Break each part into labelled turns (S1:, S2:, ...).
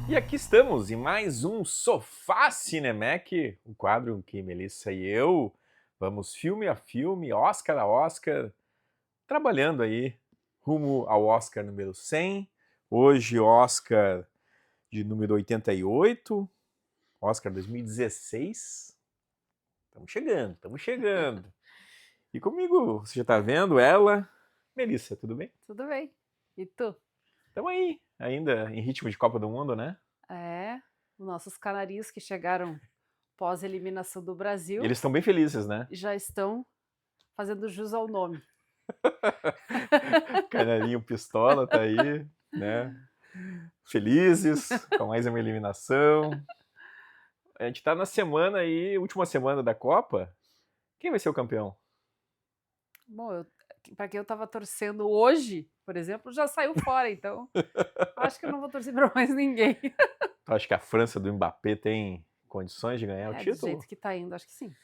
S1: E aqui estamos em mais um Sofá Cinemec, o quadro em que Melissa e eu vamos filme a filme, Oscar a Oscar, trabalhando aí rumo ao Oscar número 100. Hoje, Oscar de número 88, Oscar 2016. Estamos chegando, estamos chegando. E comigo, você já está vendo ela, Melissa, tudo bem?
S2: Tudo bem. E tu?
S1: Estamos aí, ainda em ritmo de Copa do Mundo, né?
S2: É, os nossos canarinhos que chegaram pós-eliminação do Brasil
S1: Eles estão bem felizes, né?
S2: já estão fazendo jus ao nome.
S1: Canarinho Pistola tá aí, né? Felizes com mais uma eliminação. A gente tá na semana aí, última semana da Copa. Quem vai ser o campeão?
S2: Bom, para quem eu estava torcendo hoje, por exemplo, já saiu fora, então acho que eu não vou torcer para mais ninguém.
S1: Tu acha que a França do Mbappé tem condições de ganhar o
S2: É, do
S1: título?
S2: jeito que tá indo, acho que sim.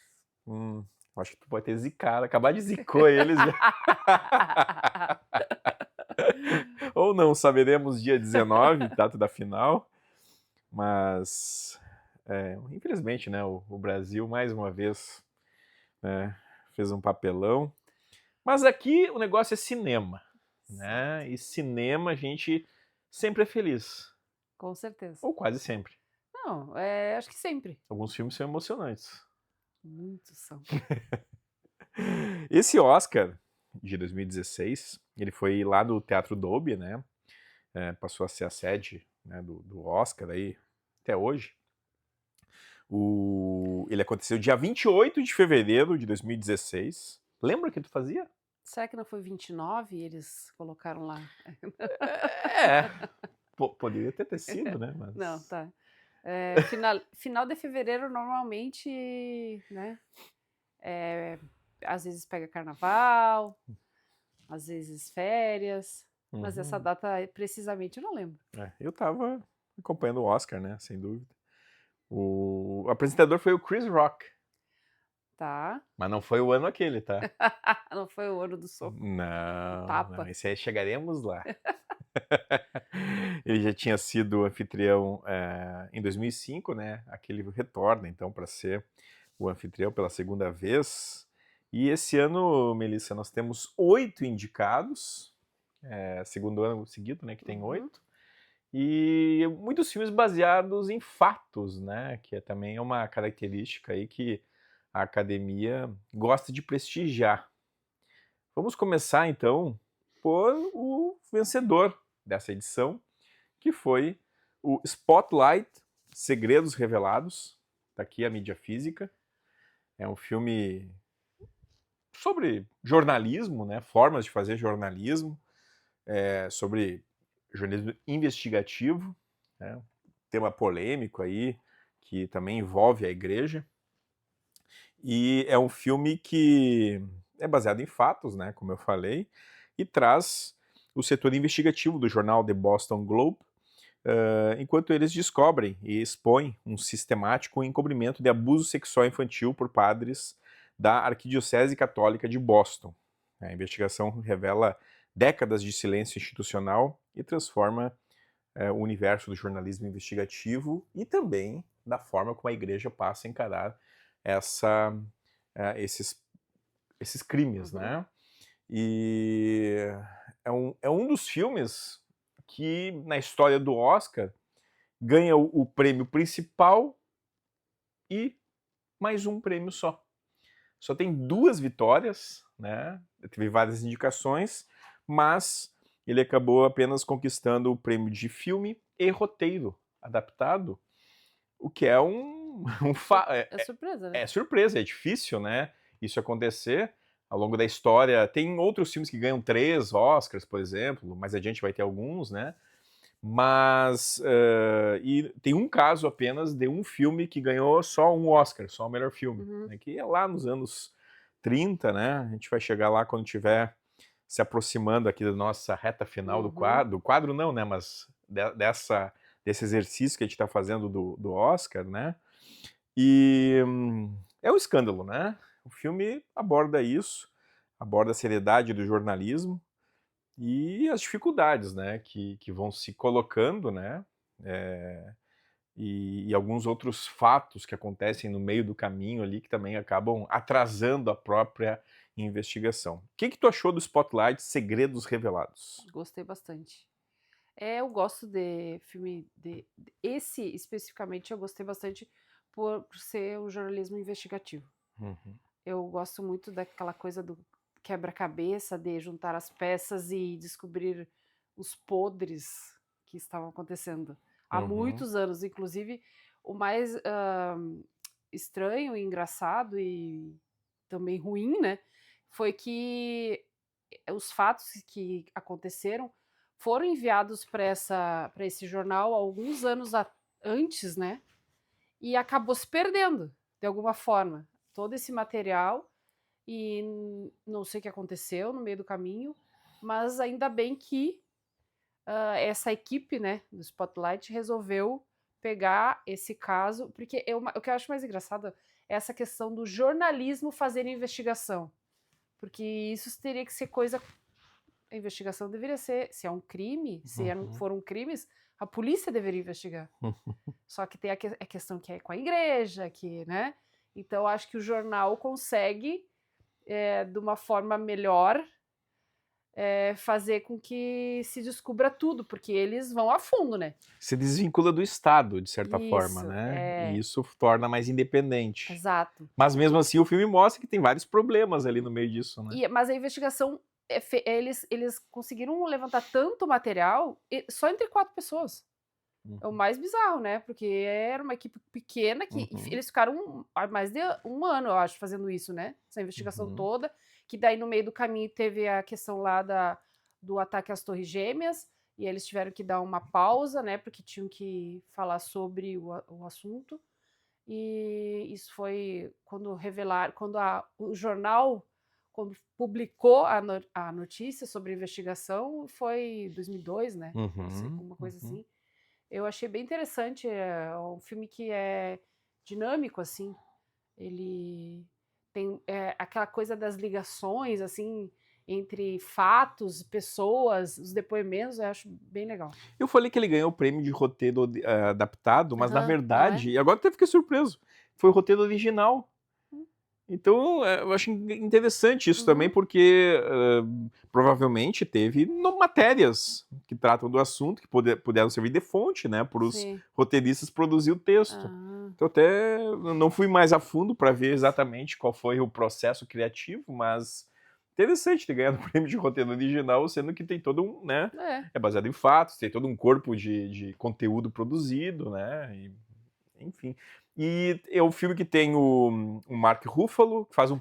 S1: Acho que tu pode ter zicado, acabar de zicou eles já. Ou não, saberemos dia 19, data da final. Mas, infelizmente, né, o Brasil, mais uma vez, né, fez um papelão. Mas aqui o negócio é cinema,
S2: Certo,
S1: né? E cinema a gente sempre é feliz,
S2: com certeza.
S1: ou quase sempre.
S2: Não, acho que sempre.
S1: Alguns filmes são emocionantes.
S2: Muitos são.
S1: Esse Oscar de 2016, ele foi lá no Teatro Dolby, né? Passou a ser a sede, né, do Oscar aí até hoje. Ele aconteceu dia 28 de fevereiro de 2016. Lembra que tu fazia?
S2: Será que não foi 29 e eles colocaram lá?
S1: É, poderia ter sido, né?
S2: Não,
S1: Mas
S2: tá. Final de fevereiro normalmente, né, às vezes pega carnaval, às vezes férias, mas essa
S1: uhum.
S2: data precisamente eu não lembro.
S1: Eu tava acompanhando o Oscar, né? Sem dúvida. O apresentador foi o Chris Rock,
S2: Tá.
S1: mas não foi o ano aquele, tá?
S2: Não foi o ano do soco, do
S1: Não, não,
S2: tapa.
S1: esse aí chegaremos lá. Ele já tinha sido anfitrião em 2005, né? Aquele retorna então para ser o anfitrião pela segunda vez. E esse ano, Melissa, nós temos 8 indicados, segundo ano seguido, né? Que tem
S2: Uhum,
S1: 8. E muitos filmes baseados em fatos, né? Que também é uma característica aí que a academia gosta de prestigiar. Vamos começar então por o vencedor dessa edição, que foi o Spotlight, Segredos Revelados. Tá aqui a mídia física. É um filme sobre jornalismo, né? Formas de fazer jornalismo, sobre jornalismo investigativo, né? Tema polêmico aí que também envolve a igreja. E é um filme que é baseado em fatos, né, como eu falei, e traz o setor investigativo do jornal The Boston Globe, enquanto eles descobrem e expõem um sistemático encobrimento de abuso sexual infantil por padres da Arquidiocese Católica de Boston. A investigação revela décadas de silêncio institucional e transforma o universo do jornalismo investigativo e também da forma como a igreja passa a encarar essa, esses, esses crimes,
S2: uhum.
S1: né? E é um dos filmes que, na história do Oscar, ganha o prêmio principal e mais um prêmio só. Só tem 2 vitórias, né? Teve várias indicações, mas ele acabou apenas conquistando o prêmio de filme e roteiro adaptado, o que é
S2: É surpresa, né?
S1: é surpresa, é difícil, né? Isso acontecer ao longo da história. Tem outros filmes que ganham 3 Oscars, por exemplo, mais adiante vai ter alguns, né? Mas e tem um caso apenas de um filme que ganhou só um Oscar, só o melhor filme,
S2: Uhum,
S1: né, que é lá nos anos 30, né? A gente vai chegar lá quando tiver se aproximando aqui da nossa reta final
S2: uhum.
S1: do quadro não, né? Mas desse exercício que a gente está fazendo do Oscar, né? E é um escândalo, né? O filme aborda isso, aborda a seriedade do jornalismo, e as dificuldades, né, que vão se colocando, né, E alguns outros fatos que acontecem no meio do caminho ali que também acabam atrasando a própria investigação. O que tu achou do Spotlight Segredos Revelados?
S2: Gostei bastante. Eu gosto de filme esse especificamente eu gostei bastante por ser um jornalismo investigativo.
S1: Uhum.
S2: Eu gosto muito daquela coisa do quebra-cabeça, de juntar as peças e descobrir os podres que estavam acontecendo há muitos anos. Inclusive, o mais estranho e engraçado e também ruim, né, foi que os fatos que aconteceram foram enviados para esse jornal alguns anos antes, né? E acabou se perdendo, de alguma forma. Todo esse material, e não sei o que aconteceu no meio do caminho, mas ainda bem que essa equipe, né, do Spotlight resolveu pegar esse caso, porque o que eu acho mais engraçado é essa questão do jornalismo fazer investigação. Porque isso teria que ser coisa. A investigação deveria ser. Se é um crime, se foram crimes, a polícia deveria investigar. Só que tem a questão que é com a igreja, que, né? Então, acho que o jornal consegue, de uma forma melhor, fazer com que se descubra tudo, porque eles vão a fundo, né?
S1: Se desvincula do Estado, de certa forma,
S2: Isso,
S1: né? E isso torna mais independente.
S2: Exato.
S1: Mas mesmo assim o filme mostra que tem vários problemas ali no meio disso, né?
S2: Mas a investigação, eles conseguiram levantar tanto material só entre 4 pessoas. É o mais bizarro, né? Porque era uma equipe pequena que eles ficaram mais de um ano, eu acho, fazendo isso, né? Essa investigação toda. Que daí no meio do caminho teve a questão lá do ataque às Torres Gêmeas. E eles tiveram que dar uma pausa, né? Porque tinham que falar sobre o assunto. E isso foi quando revelaram, quando o jornal quando publicou a notícia sobre a investigação, foi 2002, né? Uma coisa assim. Eu achei bem interessante, é um filme que é dinâmico, assim, ele tem aquela coisa das ligações, assim, entre fatos, pessoas, os depoimentos, eu acho bem legal.
S1: Eu falei que ele ganhou o prêmio de roteiro adaptado, mas na
S2: Não é?
S1: verdade, e agora até fiquei surpreso, foi o roteiro original. Então, eu acho interessante isso também, porque provavelmente teve matérias que tratam do assunto, que puderam servir de fonte, né, para os roteiristas produzir o texto. Então, até não fui mais a fundo para ver exatamente qual foi o processo criativo, mas interessante ter ganhado o prêmio de roteiro original, sendo que tem todo um, né, é baseado em fatos, tem todo um corpo de conteúdo produzido, né, e, enfim. E é um filme que tem o Mark Ruffalo, que faz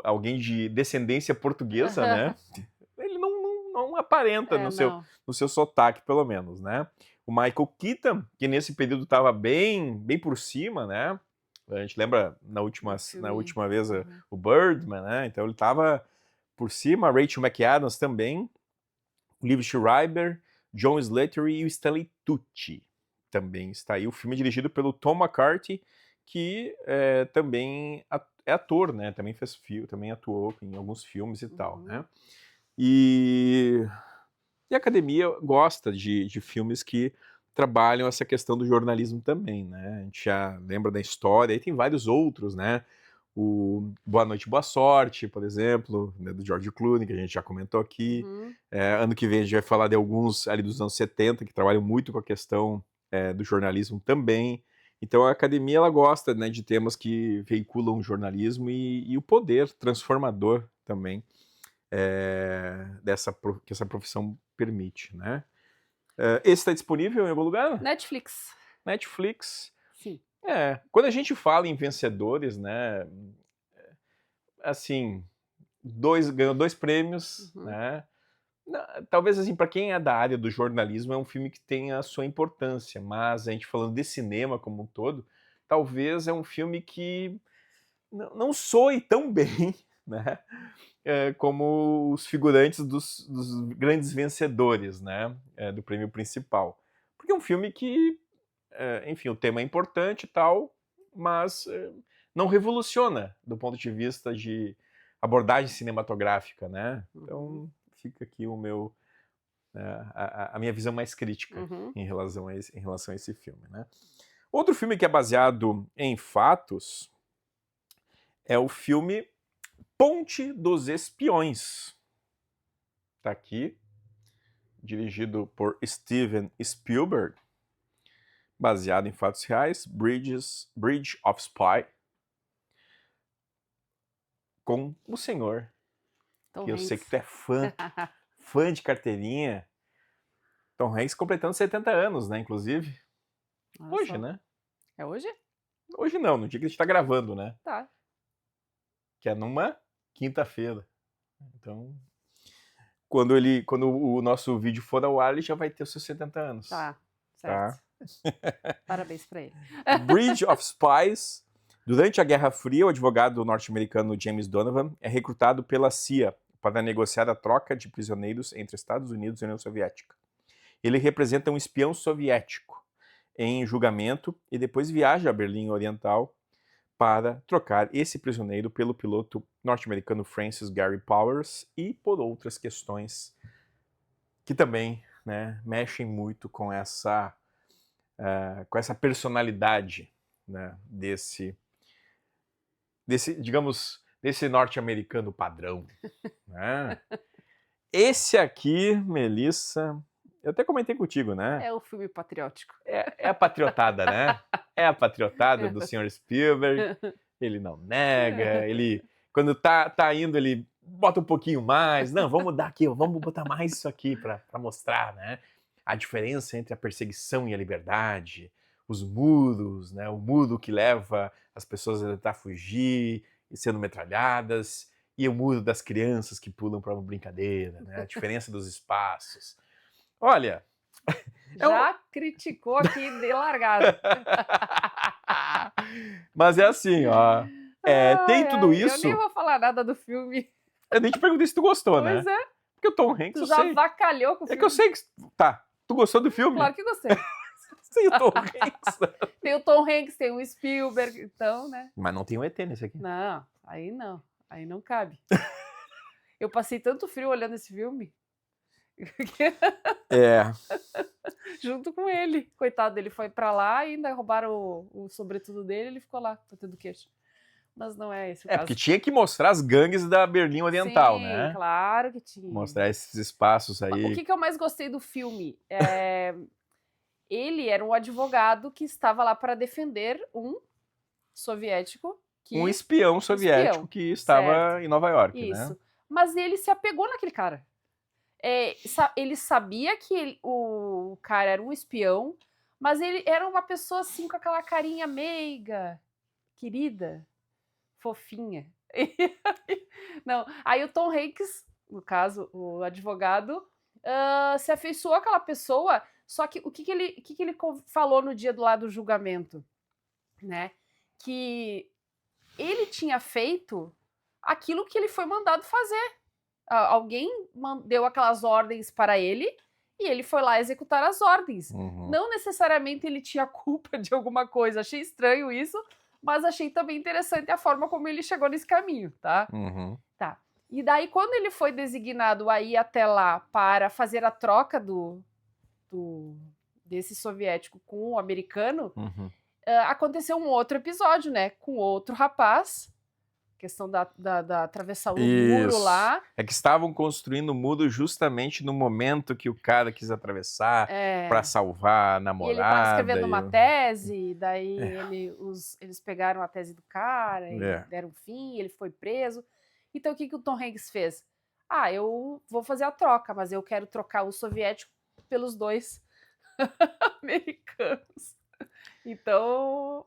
S1: alguém de descendência portuguesa, né? Ele não aparenta no seu sotaque, pelo menos, né? O Michael Keaton, que nesse período estava bem por cima, né? A gente lembra na última vez o Birdman, né? Então ele estava por cima. A Rachel McAdams também. O Liev Schreiber, John Slattery e o Stanley Tucci também está aí. O filme é dirigido pelo Tom McCarthy, que também é ator, né? Também atuou em alguns filmes e tal, né? E a academia gosta de filmes que trabalham essa questão do jornalismo também, né? A gente já lembra da história, e tem vários outros, né? O Boa Noite, Boa Sorte, por exemplo, né, do George Clooney, que a gente já comentou aqui. Ano que vem a gente vai falar de alguns ali dos anos 70, que trabalham muito com a questão do jornalismo também. Então a academia ela gosta, né, de temas que veiculam o jornalismo e o poder transformador também que essa profissão permite, né? Esse está disponível em algum lugar?
S2: Netflix.
S1: Sim. Quando a gente fala em vencedores, né? Assim, ganhou 2 prêmios, né? Talvez assim, para quem é da área do jornalismo, é um filme que tem a sua importância, mas a gente falando de cinema como um todo, talvez é um filme que não soe tão bem, né? Como os figurantes dos grandes vencedores, né? Do prêmio principal. Porque é um filme que, enfim, o tema é importante e tal, mas não revoluciona do ponto de vista de abordagem cinematográfica, né? Então fica aqui o meu a minha visão mais crítica
S2: Uhum.
S1: em relação a esse filme, né? Outro filme que é baseado em fatos é o filme Ponte dos Espiões. Tá aqui, dirigido por Steven Spielberg, baseado em fatos reais, Bridge of Spy, com o senhor,
S2: Tom
S1: que eu sei que
S2: Hanks.
S1: tu é fã de carteirinha, Tom Hanks completando 70 anos, né, inclusive.
S2: Olha
S1: Hoje,
S2: só.
S1: né?
S2: É hoje?
S1: Hoje não, no dia que a gente tá gravando, né?
S2: Tá.
S1: Que é numa quinta-feira. Então, quando o nosso vídeo for ao ar, ele já vai ter os seus 70 anos.
S2: Tá,
S1: Tá?
S2: certo. Parabéns pra ele.
S1: Bridge of Spies. Durante a Guerra Fria, o advogado norte-americano James Donovan é recrutado pela CIA para negociar a troca de prisioneiros entre Estados Unidos e União Soviética. Ele representa um espião soviético em julgamento e depois viaja a Berlim Oriental para trocar esse prisioneiro pelo piloto norte-americano Francis Gary Powers e por outras questões que também, né, mexem muito com essa personalidade, né, desse, digamos, desse norte-americano padrão. Né? Esse aqui, Melissa, eu até comentei contigo, né?
S2: É o filme patriótico.
S1: É a patriotada, né? É a patriotada do Sr. Spielberg. Ele não nega, ele, quando tá indo, ele bota um pouquinho mais. Não, vamos dar aqui, vamos botar mais isso aqui para mostrar, né? A diferença entre a perseguição e a liberdade, os muros, né? O muro que leva as pessoas a tentar fugir e sendo metralhadas, e o muro das crianças que pulam para uma brincadeira, né? A diferença dos espaços. Olha,
S2: Já criticou aqui de largada.
S1: mas é assim, ó. Tem tudo
S2: Eu
S1: isso.
S2: nem vou falar nada do filme.
S1: Eu nem te perguntei se tu gostou,
S2: Pois
S1: né?
S2: é,
S1: Porque o Tom Hanks,
S2: tu
S1: eu
S2: já
S1: sei.
S2: avacalhou com o
S1: É
S2: filme.
S1: que eu sei que. Tá, tu gostou do filme?
S2: Claro que gostei.
S1: Sim, o Tom Hanks.
S2: Tem o Tom Hanks, tem o Spielberg, então, né?
S1: Mas não tem o ET nesse aqui.
S2: Não. Aí não cabe. Eu passei tanto frio olhando esse filme.
S1: É.
S2: Junto com ele. Coitado, ele foi pra lá e ainda roubaram o sobretudo dele, ele ficou lá, batendo queixo. Mas não é esse o caso.
S1: Porque tinha que mostrar as gangues da Berlim Oriental,
S2: Sim,
S1: né?
S2: claro que tinha.
S1: Mostrar esses espaços aí.
S2: O que eu mais gostei do filme? Ele era um advogado que estava lá para defender um soviético.
S1: Um espião soviético que estava em Nova York,
S2: Isso.
S1: né?
S2: Mas ele se apegou naquele cara. Ele sabia que o cara era um espião, mas ele era uma pessoa assim com aquela carinha meiga, querida, fofinha. Não, aí o Tom Hanks, no caso, o advogado, se afeiçoou àquela pessoa, só que o que ele falou no dia do julgamento? Né? Que ele tinha feito aquilo que ele foi mandado fazer. Alguém deu aquelas ordens para ele e ele foi lá executar as ordens.
S1: Uhum.
S2: Não necessariamente ele tinha culpa de alguma coisa. Achei estranho isso, mas achei também interessante a forma como ele chegou nesse caminho, tá?
S1: Uhum.
S2: Tá. E daí, quando ele foi designado a ir até lá para fazer a troca desse soviético com o americano, aconteceu um outro episódio, né? Com outro rapaz. Questão da atravessar o muro lá.
S1: É que estavam construindo o muro justamente no momento que o cara quis atravessar para salvar a namorada.
S2: E ele estava escrevendo uma tese, daí eles pegaram a tese do cara e deram fim, ele foi preso. Então o que o Tom Hanks fez? Eu vou fazer a troca, mas eu quero trocar o soviético pelos dois americanos. Então,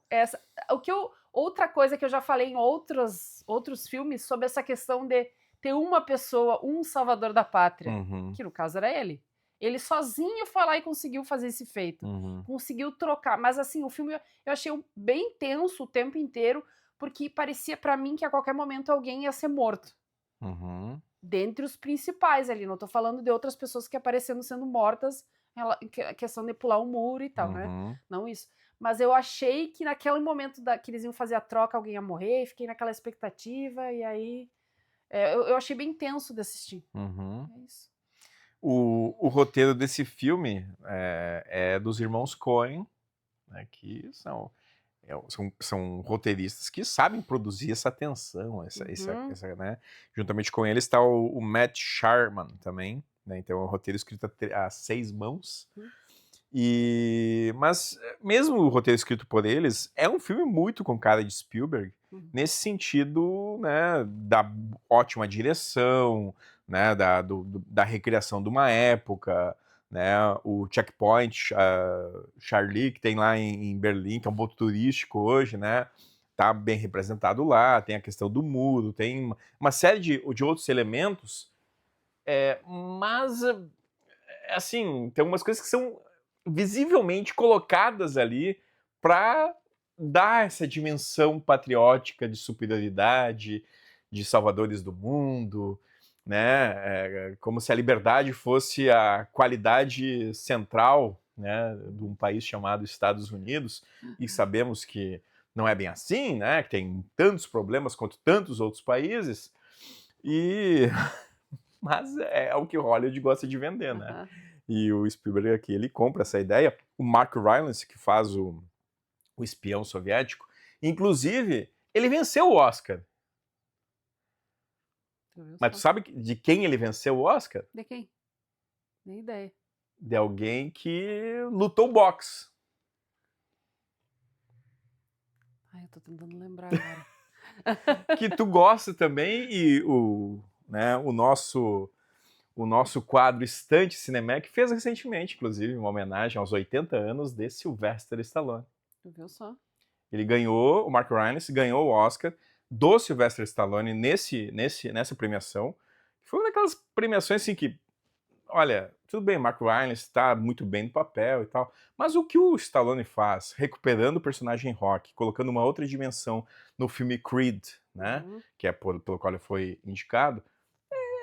S2: outra coisa que eu já falei em outros filmes sobre essa questão de ter uma pessoa, um salvador da pátria, que no caso era ele. Ele sozinho foi lá e conseguiu fazer esse feito. Conseguiu trocar. Mas assim, o filme eu achei bem tenso o tempo inteiro, porque parecia pra mim que a qualquer momento alguém ia ser morto. Dentre os principais ali. Não tô falando de outras pessoas que aparecendo sendo mortas, a questão de pular o muro e tal, né? Não isso. Mas eu achei que naquele momento que eles iam fazer a troca, alguém ia morrer, e fiquei naquela expectativa, e aí eu achei bem tenso de assistir. É isso.
S1: O roteiro desse filme é dos irmãos Coen, né, que são roteiristas que sabem produzir essa tensão, né? Juntamente com eles está o Matt Sharman também, né? Então é um roteiro escrito a 6 mãos. Mas mesmo o roteiro escrito por eles, é um filme muito com cara de Spielberg, nesse sentido, né, da ótima direção, né, da recriação de uma época, né, o Checkpoint Charlie, que tem lá em Berlim, que é um ponto turístico hoje, né, tá bem representado lá, tem a questão do muro, tem uma série de outros elementos, mas, assim, tem umas coisas que são visivelmente colocadas ali para dar essa dimensão patriótica de superioridade, de salvadores do mundo, né? Como se a liberdade fosse a qualidade central, né, de um país chamado Estados Unidos, e sabemos que não é bem assim, né? Que tem tantos problemas quanto tantos outros países, mas é o que Hollywood gosta de vender, né? E o Spielberg aqui, ele compra essa ideia. O Mark Rylance, que faz o espião soviético, inclusive, ele venceu o Oscar. Mas tu sabe de quem ele venceu o Oscar?
S2: De quem? Nem ideia.
S1: De alguém que lutou boxe.
S2: Ai, eu tô tentando lembrar agora.
S1: Que tu gosta também, e o nosso quadro Estante Cinemac fez recentemente, inclusive, uma homenagem aos 80 anos de Sylvester Stallone.
S2: Tu viu só?
S1: Ele ganhou, o Mark Rylance ganhou o Oscar do Sylvester Stallone nessa premiação. Foi uma daquelas premiações assim que, olha, tudo bem, Mark Rylance está muito bem no papel e tal, mas o que o Stallone faz, recuperando o personagem Rock, colocando uma outra dimensão no filme Creed, né, que é pelo qual ele foi indicado,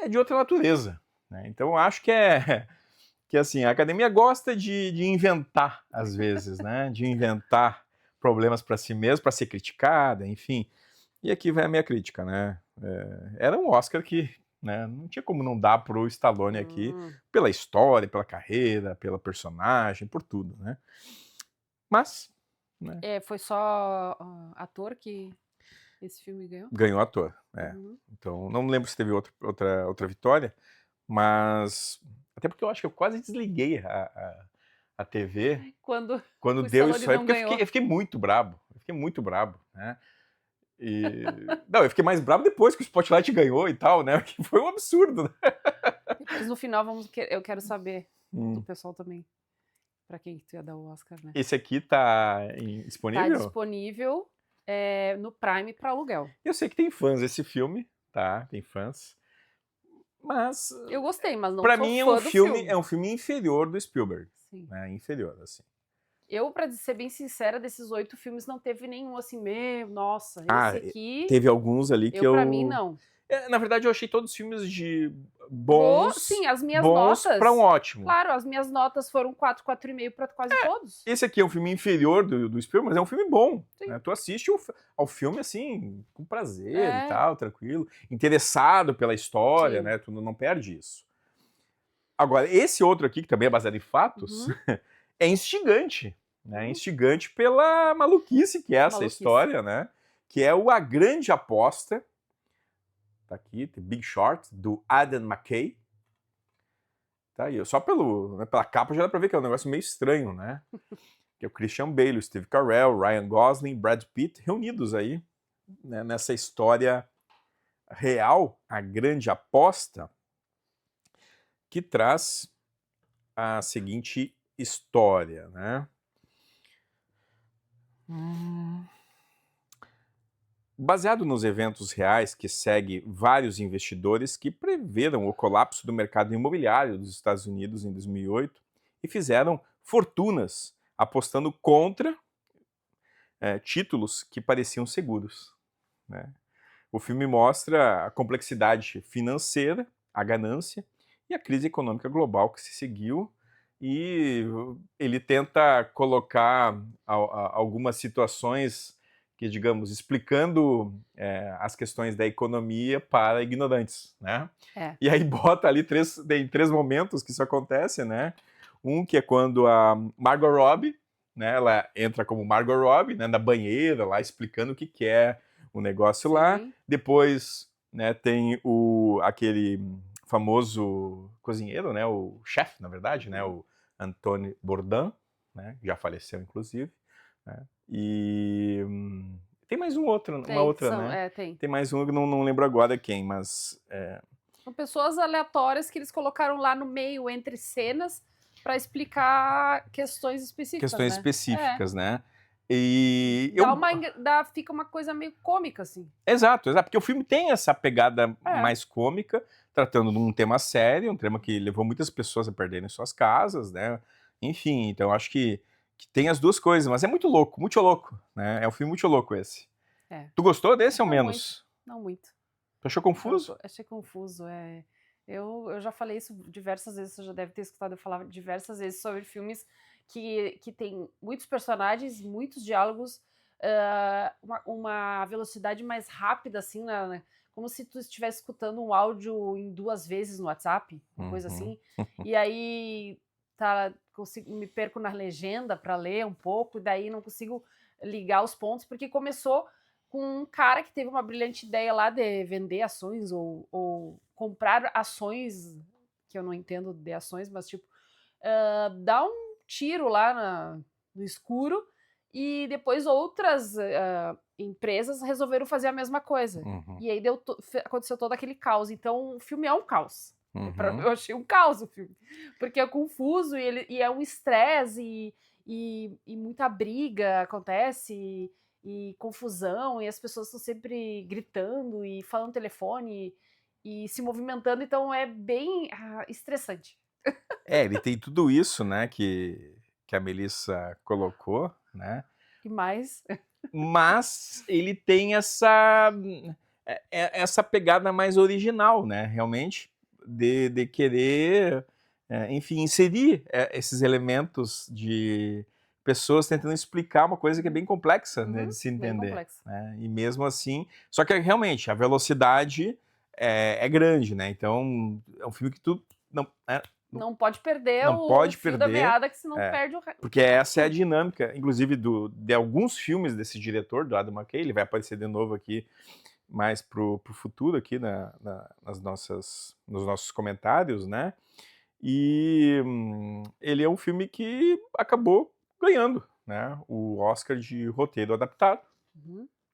S1: é de outra natureza. Né? Então eu acho que assim, a academia gosta de inventar, às vezes, né, de inventar problemas para si mesmo, para ser criticada, enfim. E aqui vai a minha crítica, né? Era um Oscar que, né, não tinha como não dar pro Stallone aqui, pela história, pela carreira, pela personagem, por tudo, né? Mas, né?
S2: Foi só ator que esse filme ganhou?
S1: Ganhou ator, Então, não me lembro se teve outra vitória, mas até porque eu acho que eu quase desliguei a TV quando deu isso aí, porque eu fiquei muito brabo. Né? Não, eu fiquei mais bravo depois que o Spotlight ganhou e tal, né? Que foi um absurdo, né?
S2: Depois no final eu quero saber do pessoal também. Pra quem tu ia dar o Oscar, né?
S1: Esse aqui tá disponível?
S2: Tá disponível no Prime pra aluguel.
S1: Eu sei que tem fãs desse filme, tá? Tem fãs. Mas
S2: eu gostei, mas não
S1: pra
S2: sou
S1: mim
S2: fã do filme.
S1: É um filme inferior do Spielberg.
S2: Sim.
S1: Né? Inferior, assim.
S2: Eu, pra ser bem sincera, desses 8 filmes não teve nenhum assim, nossa, esse aqui...
S1: Teve alguns ali que
S2: pra mim, não.
S1: Na verdade, eu achei todos os filmes de bons,
S2: sim, as minhas
S1: bons
S2: notas,
S1: pra um ótimo.
S2: Claro, as minhas notas foram 4, 4,5 pra quase todos.
S1: Esse aqui é um filme inferior do Spielberg, mas é um filme bom. Né? Tu assiste ao filme, assim, com prazer e tal, tranquilo. Interessado pela história, né? Tu não perde isso. Agora, esse outro aqui, que também é baseado em fatos, é instigante. Né? Instigante pela maluquice que é essa história, né? Que é A Grande Aposta. Tá aqui, tem Big Short, do Adam McKay. Tá aí, só pela capa já dá pra ver que é um negócio meio estranho, né? Que é o Christian Bale, o Steve Carell, Ryan Gosling, Brad Pitt, reunidos aí, né, nessa história real, A Grande Aposta, que traz a seguinte história, né? Baseado nos eventos reais que segue vários investidores que preveram o colapso do mercado imobiliário dos Estados Unidos em 2008 e fizeram fortunas apostando contra títulos que pareciam seguros. Né? O filme mostra a complexidade financeira, a ganância e a crise econômica global que se seguiu, e ele tenta colocar algumas situações que, digamos, explicando as questões da economia para ignorantes, né?
S2: É.
S1: E aí bota ali tem 3 momentos que isso acontece, né? Um que é quando a Margot Robbie, né, ela entra como Margot Robbie, né, na banheira lá, explicando o que é o negócio lá.
S2: Sim.
S1: Depois, né, tem aquele famoso cozinheiro, né, o chefe, na verdade, né, o Anthony Bourdain, né, já faleceu, inclusive. Né, e tem mais uma outra, né?
S2: Tem.
S1: Tem mais um que não lembro agora quem, mas...
S2: São pessoas aleatórias que eles colocaram lá no meio, entre cenas, para explicar questões específicas,
S1: questões
S2: né?
S1: específicas, né? E
S2: Fica uma coisa meio cômica, assim.
S1: Exato, porque o filme tem essa pegada
S2: É.
S1: mais cômica, tratando de um tema sério, um tema que levou muitas pessoas a perderem suas casas, né? Enfim, então acho que tem as duas coisas, mas é muito louco, né? É um filme muito louco esse.
S2: É.
S1: Tu gostou desse ou
S2: Não
S1: menos?
S2: Não muito.
S1: Tu achou confuso?
S2: Achei confuso, Eu já falei isso diversas vezes, você já deve ter escutado eu falar diversas vezes sobre filmes que tem muitos personagens, muitos diálogos, uma velocidade mais rápida, assim, como se tu estivesse escutando um áudio em 2 vezes no WhatsApp, uma coisa assim. E aí me perco na legenda para ler um pouco, e daí não consigo ligar os pontos, porque começou com um cara que teve uma brilhante ideia lá de vender ações ou comprar ações, que eu não entendo de ações, mas tipo, dar um tiro lá no escuro, e depois outras empresas resolveram fazer a mesma coisa. E aí aconteceu todo aquele caos. Então o filme é um caos. Eu achei um caos o filme. Porque é confuso e é um estresse e muita briga acontece e confusão, e as pessoas estão sempre gritando e falando no telefone e se movimentando, então é bem estressante.
S1: Ele tem tudo isso, né, que a Melissa colocou, né?
S2: E mais...
S1: Mas ele tem essa pegada mais original, né? Realmente, de querer, enfim, inserir esses elementos de pessoas tentando explicar uma coisa que é bem complexa, né, de se entender.
S2: Bem complexa.
S1: Né? E mesmo assim, só que realmente a velocidade é grande, né? Então é um filme que tu
S2: não pode perder
S1: o
S2: fio da meada, que senão perde o resto.
S1: Porque essa é a dinâmica, inclusive, de alguns filmes desse diretor, do Adam McKay. Ele vai aparecer de novo aqui mais pro futuro, aqui nos nossos comentários, né? E ele é um filme que acabou ganhando, né? O Oscar de roteiro adaptado,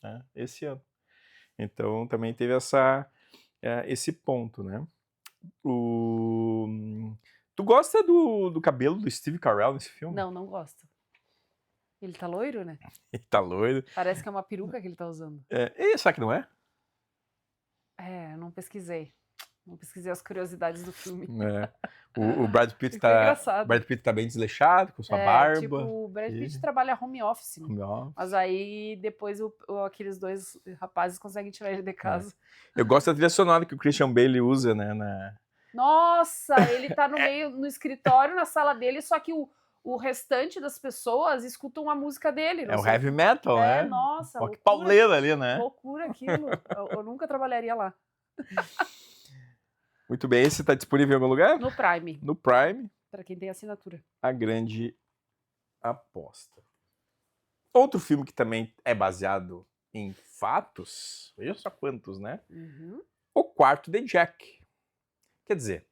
S1: né? Esse ano. Então também teve esse ponto, né? Tu gosta do cabelo do Steve Carell nesse filme?
S2: Não gosto. Ele tá loiro, né?
S1: Ele tá loiro.
S2: Parece que é uma peruca que ele tá usando.
S1: Será que não é?
S2: Não pesquisei. Não pesquisei as curiosidades do filme.
S1: O Brad Pitt
S2: Brad
S1: Pitt tá bem desleixado, com sua barba.
S2: Tipo, o Brad Pitt trabalha home office, né? Mas aí depois aqueles 2 rapazes conseguem tirar ele de casa.
S1: Eu gosto da trilha sonora que o Christian Bale usa, né?
S2: Nossa, ele tá no escritório, na sala dele, só que o restante das pessoas escutam a música dele.
S1: É o heavy metal, né?
S2: Nossa,
S1: que pauleira ali, né?
S2: Loucura aquilo. Eu nunca trabalharia lá.
S1: Muito bem, esse tá disponível em algum lugar?
S2: No Prime.
S1: No Prime.
S2: Para quem tem assinatura.
S1: A Grande Aposta. Outro filme que também é baseado em fatos, veja só quantos, né? O Quarto de Jack. Quer dizer,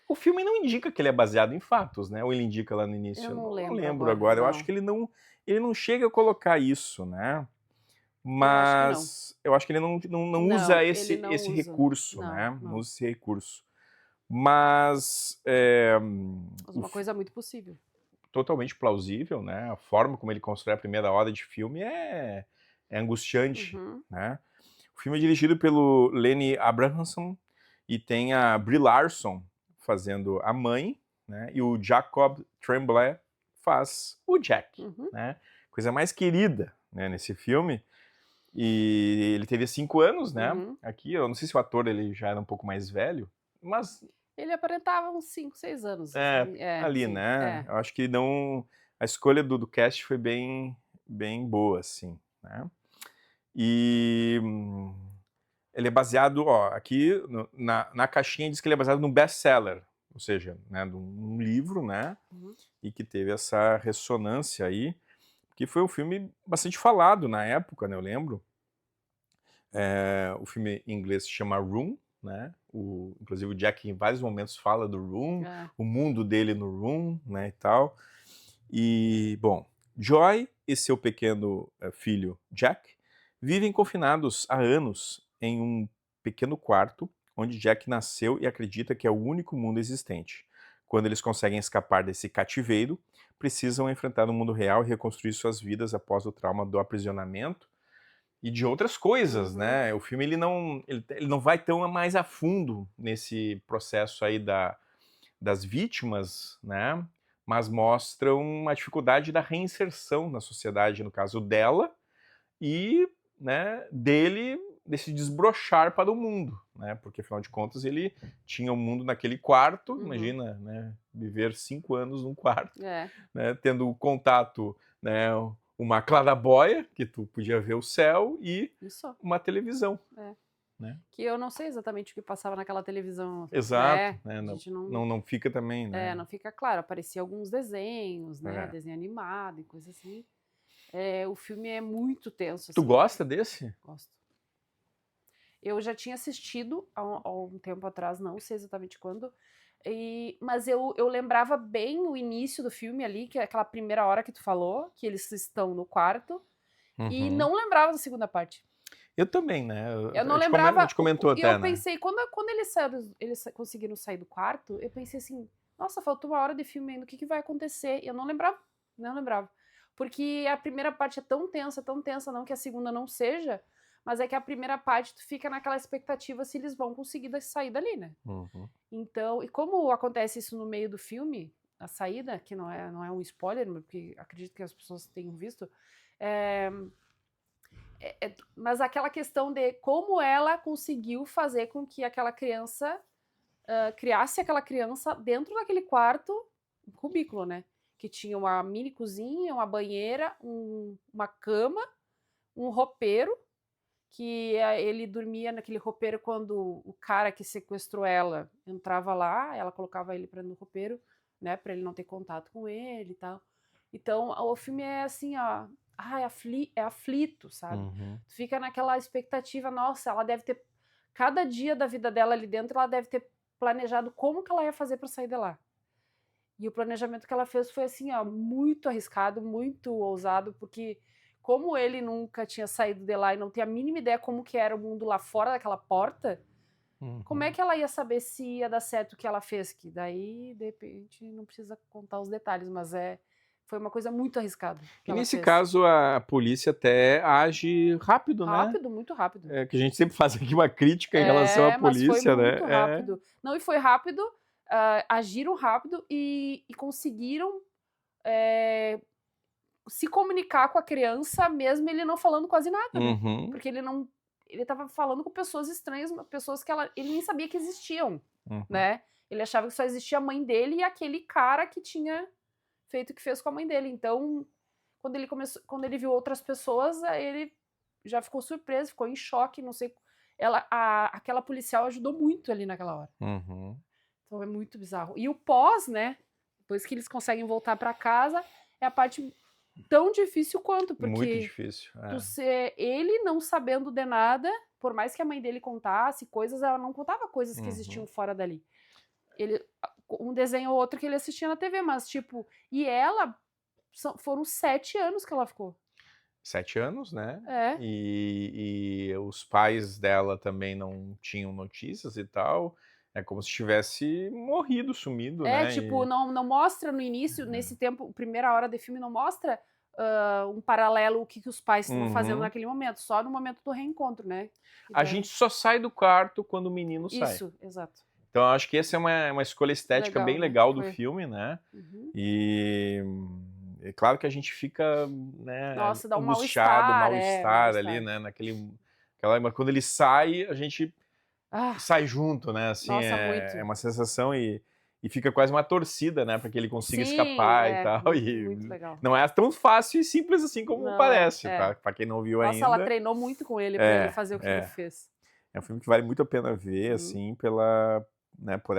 S1: o filme não indica que ele é baseado em fatos, né? Ou ele indica lá no início?
S2: Eu não
S1: lembro agora. Eu acho que ele não chega a colocar isso, né? Mas eu acho que ele não usa esse recurso, né? Não usa esse recurso. Mas
S2: uma coisa muito possível.
S1: Totalmente plausível, né? A forma como ele constrói a primeira hora de filme é angustiante, né? O filme é dirigido pelo Lenny Abrahamson e tem a Brie Larson fazendo a mãe, né? E o Jacob Tremblay faz o Jack, né? Coisa mais querida, né, nesse filme. E ele teve 5 anos, né? Aqui, eu não sei se o ator ele já era um pouco mais velho, mas
S2: ele aparentava uns 5, 6 anos.
S1: Ali, sim, né? Eu acho que a escolha do cast foi bem boa, assim, né? E ele é baseado, ó, aqui na caixinha diz que ele é baseado num best-seller, ou seja, né, num livro, né,
S2: Uhum.
S1: e que teve essa ressonância aí, que foi um filme bastante falado na época, né, eu lembro. O filme em inglês se chama Room, né, inclusive o Jack em vários momentos fala do Room,
S2: É.
S1: o mundo dele no Room, né, e tal. E, bom, Joy e seu pequeno filho Jack vivem confinados há anos em um pequeno quarto onde Jack nasceu e acredita que é o único mundo existente. Quando eles conseguem escapar desse cativeiro, precisam enfrentar o mundo real e reconstruir suas vidas após o trauma do aprisionamento e de outras coisas,
S2: Uhum.
S1: né? O filme ele não vai tão mais a fundo nesse processo aí das vítimas, né? Mas mostra uma dificuldade da reinserção na sociedade, no caso dela, e, né, dele desse desbrochar para o mundo, né? Porque afinal de contas ele tinha um mundo naquele quarto,
S2: Uhum.
S1: imagina, né? Viver 5 anos num quarto,
S2: É.
S1: né? Tendo contato, né? Uma claraboia que tu podia ver o céu e
S2: Isso.
S1: uma televisão,
S2: É.
S1: né?
S2: Que eu não sei exatamente o que passava naquela televisão,
S1: Exato,
S2: né?
S1: né?
S2: A gente não,
S1: Não fica também, né?
S2: não fica claro. Aparecia alguns desenhos, né?
S1: É.
S2: Desenho animado e coisa assim. O filme é muito tenso,
S1: Tu
S2: assim.
S1: gosta desse?
S2: Gosto. Eu já tinha assistido há um tempo atrás, não sei exatamente quando, mas eu lembrava bem o início do filme ali, que é aquela primeira hora que tu falou, que eles estão no quarto, e
S1: Uhum.
S2: não lembrava da segunda parte.
S1: Eu também, né?
S2: Eu não
S1: A
S2: lembrava.
S1: gente comentou
S2: E eu
S1: até, né?
S2: pensei, quando eles conseguiram sair do quarto, eu pensei assim, nossa, faltou uma hora de filme ainda, o que, que vai acontecer? E eu não lembrava, não lembrava. Porque a primeira parte é tão tensa, não que a segunda não seja, mas é que a primeira parte tu fica naquela expectativa se eles vão conseguir sair dali, né?
S1: Uhum.
S2: Então, e como acontece isso no meio do filme, a saída, que não é um spoiler, porque acredito que as pessoas tenham visto, mas aquela questão de como ela conseguiu fazer com que aquela criança criasse aquela criança dentro daquele quarto, um cubículo, né? Que tinha uma mini cozinha, uma banheira, uma cama, um roupeiro, que ele dormia naquele roupeiro quando o cara que sequestrou ela entrava lá, ela colocava ele para no roupeiro, né, para ele não ter contato com ele e tal. Então, o filme é assim, ó, é aflito, sabe?
S1: Uhum.
S2: Tu fica naquela expectativa, nossa, ela deve ter cada dia da vida dela ali dentro, ela deve ter planejado como que ela ia fazer para sair de lá. E o planejamento que ela fez foi assim, ó, muito arriscado, muito ousado, porque como ele nunca tinha saído de lá e não tem a mínima ideia como que era o mundo lá fora daquela porta, como é que ela ia saber se ia dar certo o que ela fez? Que daí, de repente, não precisa contar os detalhes, mas foi uma coisa muito arriscada que
S1: E
S2: ela
S1: nesse
S2: fez.
S1: caso a polícia até age rápido, né?
S2: Rápido, muito rápido.
S1: Que a gente sempre faz aqui uma crítica em relação à
S2: Mas foi
S1: polícia, né?
S2: muito rápido. Não, e foi rápido, agiram rápido e conseguiram se comunicar com a criança, mesmo ele não falando quase nada, né?
S1: Uhum.
S2: Porque ele estava falando com pessoas estranhas, pessoas que ele nem sabia que existiam,
S1: Uhum.
S2: né? Ele achava que só existia a mãe dele e aquele cara que tinha feito o que fez com a mãe dele. Então, quando ele viu outras pessoas, ele já ficou surpreso, ficou em choque, não sei. Aquela policial ajudou muito ali naquela hora.
S1: Uhum.
S2: Então é muito bizarro. E o pós, né? Depois que eles conseguem voltar para casa, é a parte tão difícil quanto,
S1: Muito
S2: porque
S1: difícil.
S2: ele não sabendo de nada, por mais que a mãe dele contasse coisas, ela não contava coisas que
S1: Uhum.
S2: existiam fora dali. Um desenho ou outro que ele assistia na TV, mas tipo, e ela foram 7 anos que ela ficou.
S1: 7 anos, né?
S2: É.
S1: E os pais dela também não tinham notícias e tal. É como se tivesse morrido, sumido, né?
S2: Tipo, não mostra no início, nesse tempo, primeira hora de filme, não mostra um paralelo o que os pais estavam fazendo naquele momento, só no momento do reencontro, né?
S1: A gente só sai do quarto quando o menino sai.
S2: Isso, exato.
S1: Então, eu acho que essa é uma escolha estética bem legal do filme, né?
S2: Uhum.
S1: E é claro que a gente fica, né,
S2: Nossa, dá um
S1: angustiado,
S2: mal-estar,
S1: ali, né? Mas quando ele sai, a gente
S2: Ah,
S1: sai junto, né? Assim,
S2: nossa, muito.
S1: é uma sensação E fica quase uma torcida, né, para que ele consiga
S2: Sim,
S1: escapar e
S2: é,
S1: tal.
S2: muito,
S1: E
S2: muito legal.
S1: não é tão fácil e simples assim como
S2: Não,
S1: parece, tá? Para quem não viu
S2: Nossa, ela
S1: ainda.
S2: treinou muito com ele pra ele fazer o que ele
S1: É.
S2: fez.
S1: É um filme que vale muito a pena ver, assim, pela, né, por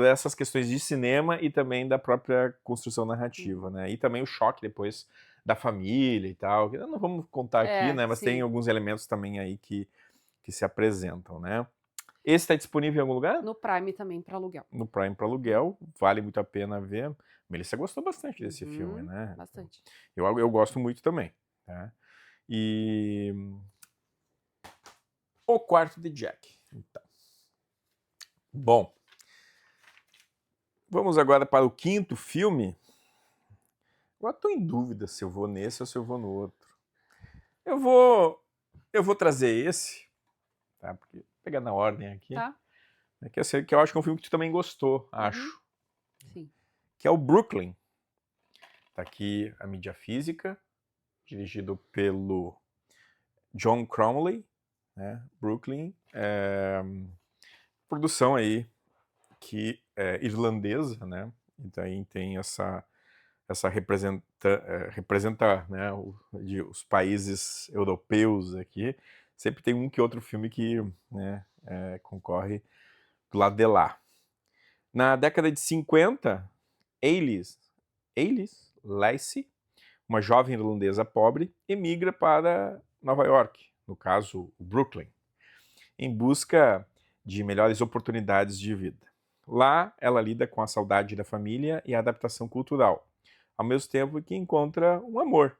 S1: essas questões de cinema e também da própria construção narrativa, né? E também o choque depois da família e tal. Que não vamos contar aqui, né? Mas tem
S2: Sim.
S1: alguns elementos também aí que se apresentam, né? Esse está disponível em algum lugar?
S2: No Prime também para aluguel.
S1: No Prime para aluguel, vale muito a pena ver. Melissa gostou bastante desse filme, né?
S2: Bastante.
S1: Eu gosto muito também, né? E O Quarto de Jack. Então. Bom, vamos agora para o quinto filme. Agora estou em dúvida se eu vou nesse ou se eu vou no outro. Eu vou trazer esse, tá? Porque pegar na ordem aqui.
S2: Tá.
S1: Que eu acho que é um filme que tu também gostou, acho.
S2: Sim.
S1: Que é o Brooklyn. Tá aqui a mídia física, dirigido pelo John Cromley, né? Brooklyn. Produção aí que é irlandesa, né? E daí tem essa representa, né, os países europeus aqui. Sempre tem um que outro filme que, né, concorre do lado de lá. Na década de 50, Alice Lacey, uma jovem irlandesa pobre, emigra para Nova York, no caso, o Brooklyn, em busca de melhores oportunidades de vida. Lá, ela lida com a saudade da família e a adaptação cultural, ao mesmo tempo que encontra um amor.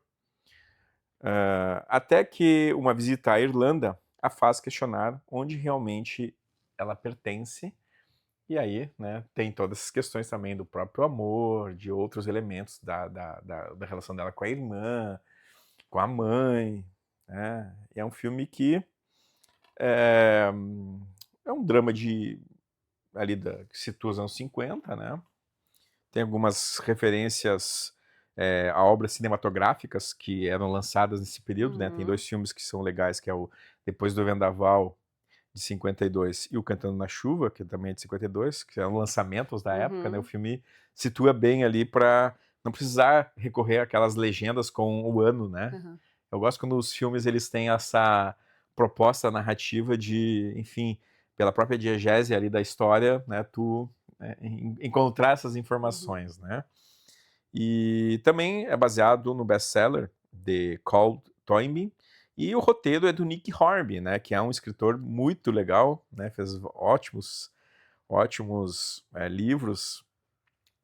S1: Até que uma visita à Irlanda a faz questionar onde realmente ela pertence. E aí, né, tem todas essas questões também do próprio amor, de outros elementos da relação dela com a irmã, com a mãe. Né? É um filme que é um drama que situa os anos 50, né? Tem algumas referências a obras cinematográficas que eram lançadas nesse período, né? Tem 2 filmes que são legais, que é o Depois do Vendaval, de 52, e o Cantando na Chuva, que também é de 52, que eram lançamentos da época, né? O filme situa bem ali para não precisar recorrer àquelas legendas com o ano, né? Eu gosto quando os filmes eles têm essa proposta narrativa de, enfim, pela própria diegese ali da história, né? Tu encontrar essas informações, né? E também é baseado no best-seller de Cold Toynbee, e o roteiro é do Nick Hornby, né, que é um escritor muito legal, né, fez ótimos livros,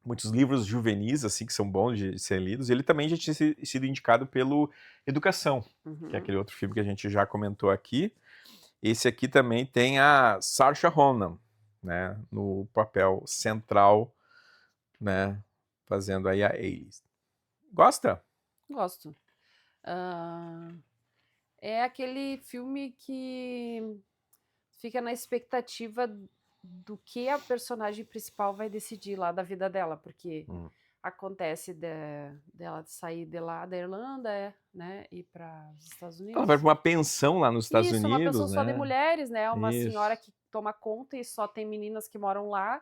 S1: muitos livros juvenis, assim, que são bons de serem lidos. Ele também já tinha sido indicado pelo Educação, que é aquele outro filme que a gente já comentou aqui. Esse aqui também tem a Saoirse Ronan, né, no papel central, né, fazendo aí a Alice. Gosta?
S2: Gosto. É aquele filme que fica na expectativa do que a personagem principal vai decidir lá da vida dela, porque acontece dela sair de lá da Irlanda, né, ir para os Estados
S1: Ela vai
S2: Unidos.
S1: para uma pensão lá nos Estados
S2: Isso, uma pensão
S1: Unidos,
S2: só de
S1: né?
S2: mulheres, né? Uma
S1: Isso.
S2: senhora que toma conta e só tem meninas que moram lá.